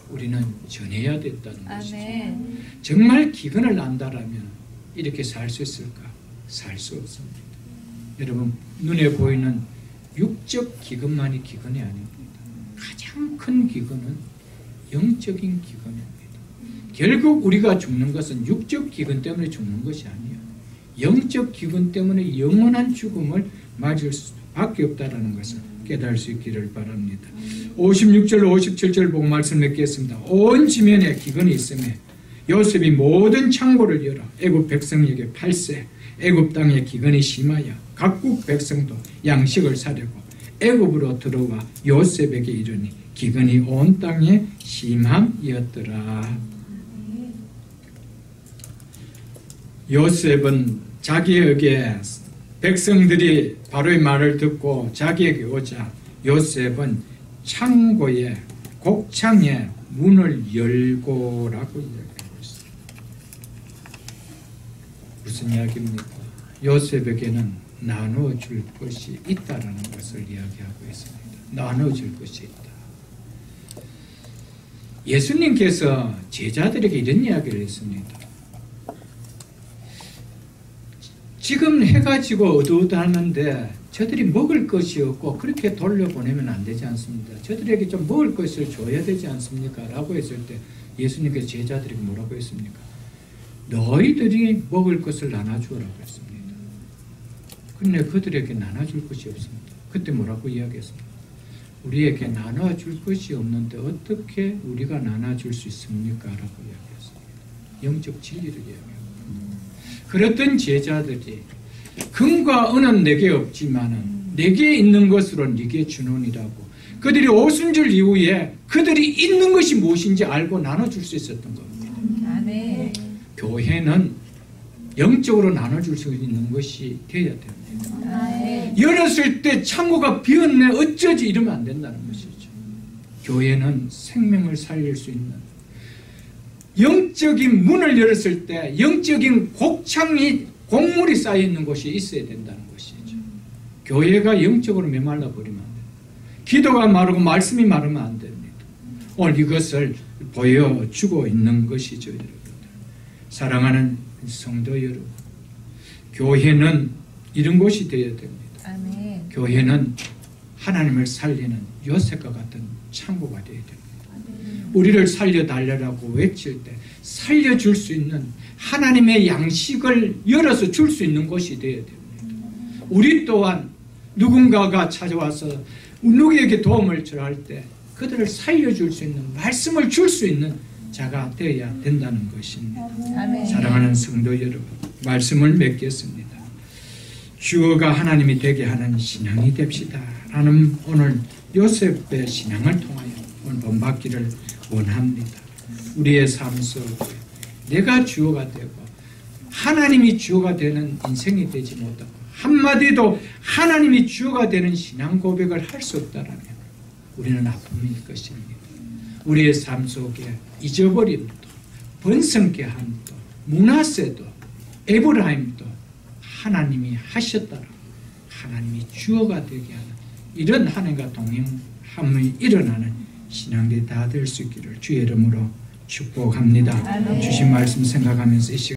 우리는 전해야 됐다는 것이죠. 정말 기근을 안다라면 이렇게 살 수 있을까? 살 수 없습니다. 여러분, 눈에 보이는 육적 기근만이 기근이 아닙니다. 가장 큰 기근은 영적인 기근입니다. 결국 우리가 죽는 것은 육적 기근 때문에 죽는 것이 아니에요. 영적 기근 때문에 영원한 죽음을 맞을 수밖에 없다는 것을 깨달을 수 있기를 바랍니다. 56절 57절 보고 말씀 맺겠습니다. 온 지면에 기근이 있음에 요셉이 모든 창고를 열어 애굽 백성에게 팔세. 애굽 땅에 기근이 심하여 각국 백성도 양식을 사려고 애굽으로 들어와 요셉에게 이르니 기근이 온 땅에 심함이었더라. 요셉은 자기에게 백성들이 바로의 말을 듣고 자기에게 오자 요셉은 창고에 곡창에 문을 열고라고 이야기하고 있습니다. 무슨 이야기입니까? 요셉에게는 나누어 줄 것이 있다라는 것을 이야기하고 있습니다. 나누어 줄 것이 있다. 예수님께서 제자들에게 이런 이야기를 했습니다. 지금 해가 지고 어두워하는데 저들이 먹을 것이 없고 그렇게 돌려보내면 안 되지 않습니까? 저들에게 좀 먹을 것을 줘야 되지 않습니까? 라고 했을 때 예수님께서 제자들에게 뭐라고 했습니까? 너희들이 먹을 것을 나눠주라고 했습니다. 그런데 그들에게 나눠줄 것이 없습니다. 그때 뭐라고 이야기했습니까? 우리에게 나눠줄 것이 없는데 어떻게 우리가 나눠줄 수 있습니까? 라고 이야기했습니다. 영적 진리를 이야기합니다. 그랬던 제자들이 금과 은은 내게 없지만은 내게 있는 것으로 네게 주노니라고 그들이 오순절 이후에 그들이 있는 것이 무엇인지 알고 나눠줄 수 있었던 겁니다. 아멘. 교회는 영적으로 나눠줄 수 있는 것이 되어야 됩니다. 아멘. 열었을 때 창고가 비었네 어쩌지 이러면 안 된다는 것이죠. 교회는 생명을 살릴 수 있는 영적인 문을 열었을 때 영적인 곡물이 쌓여있는 곳이 있어야 된다는 것이죠. 교회가 영적으로 메말라 버리면 안 됩니다. 기도가 마르고 말씀이 마르면 안 됩니다. 오늘 이것을 보여주고 있는 것이죠. 여러분들. 사랑하는 성도 여러분, 교회는 이런 곳이 되어야 됩니다. 아멘. 교회는 하나님을 살리는 요셉과 같은 창고가 되어야 됩니다. 우리를 살려달라고 외칠 때 살려줄 수 있는 하나님의 양식을 열어서 줄 수 있는 곳이 되어야 됩니다. 우리 또한 누군가가 찾아와서 누구에게 도움을 청할 때 그들을 살려줄 수 있는 말씀을 줄 수 있는 자가 되어야 된다는 것입니다. 아멘. 사랑하는 성도 여러분, 말씀을 맺겠습니다. 주어가 하나님이 되게 하는 신앙이 됩시다 라는 오늘 요셉의 신앙을 통하여 오늘 본받기를 원합니다. 우리의 삶 속에 내가 주어가 되고 하나님이 주어가 되는 인생이 되지 못하고 한마디도 하나님이 주어가 되는 신앙 고백을 할 수 없다라면 우리는 아픔일 것입니다. 우리의 삶 속에 잊어버림도 번성케 함도 므낫세도 에브라임도 하나님이 하셨다라 하나님이 주어가 되게 하는 이런 하나님과 동행함이 일어나는 신앙들이 다 될 수 있기를 주의 이름으로 축복합니다. 주신 말씀 생각하면서 이 시간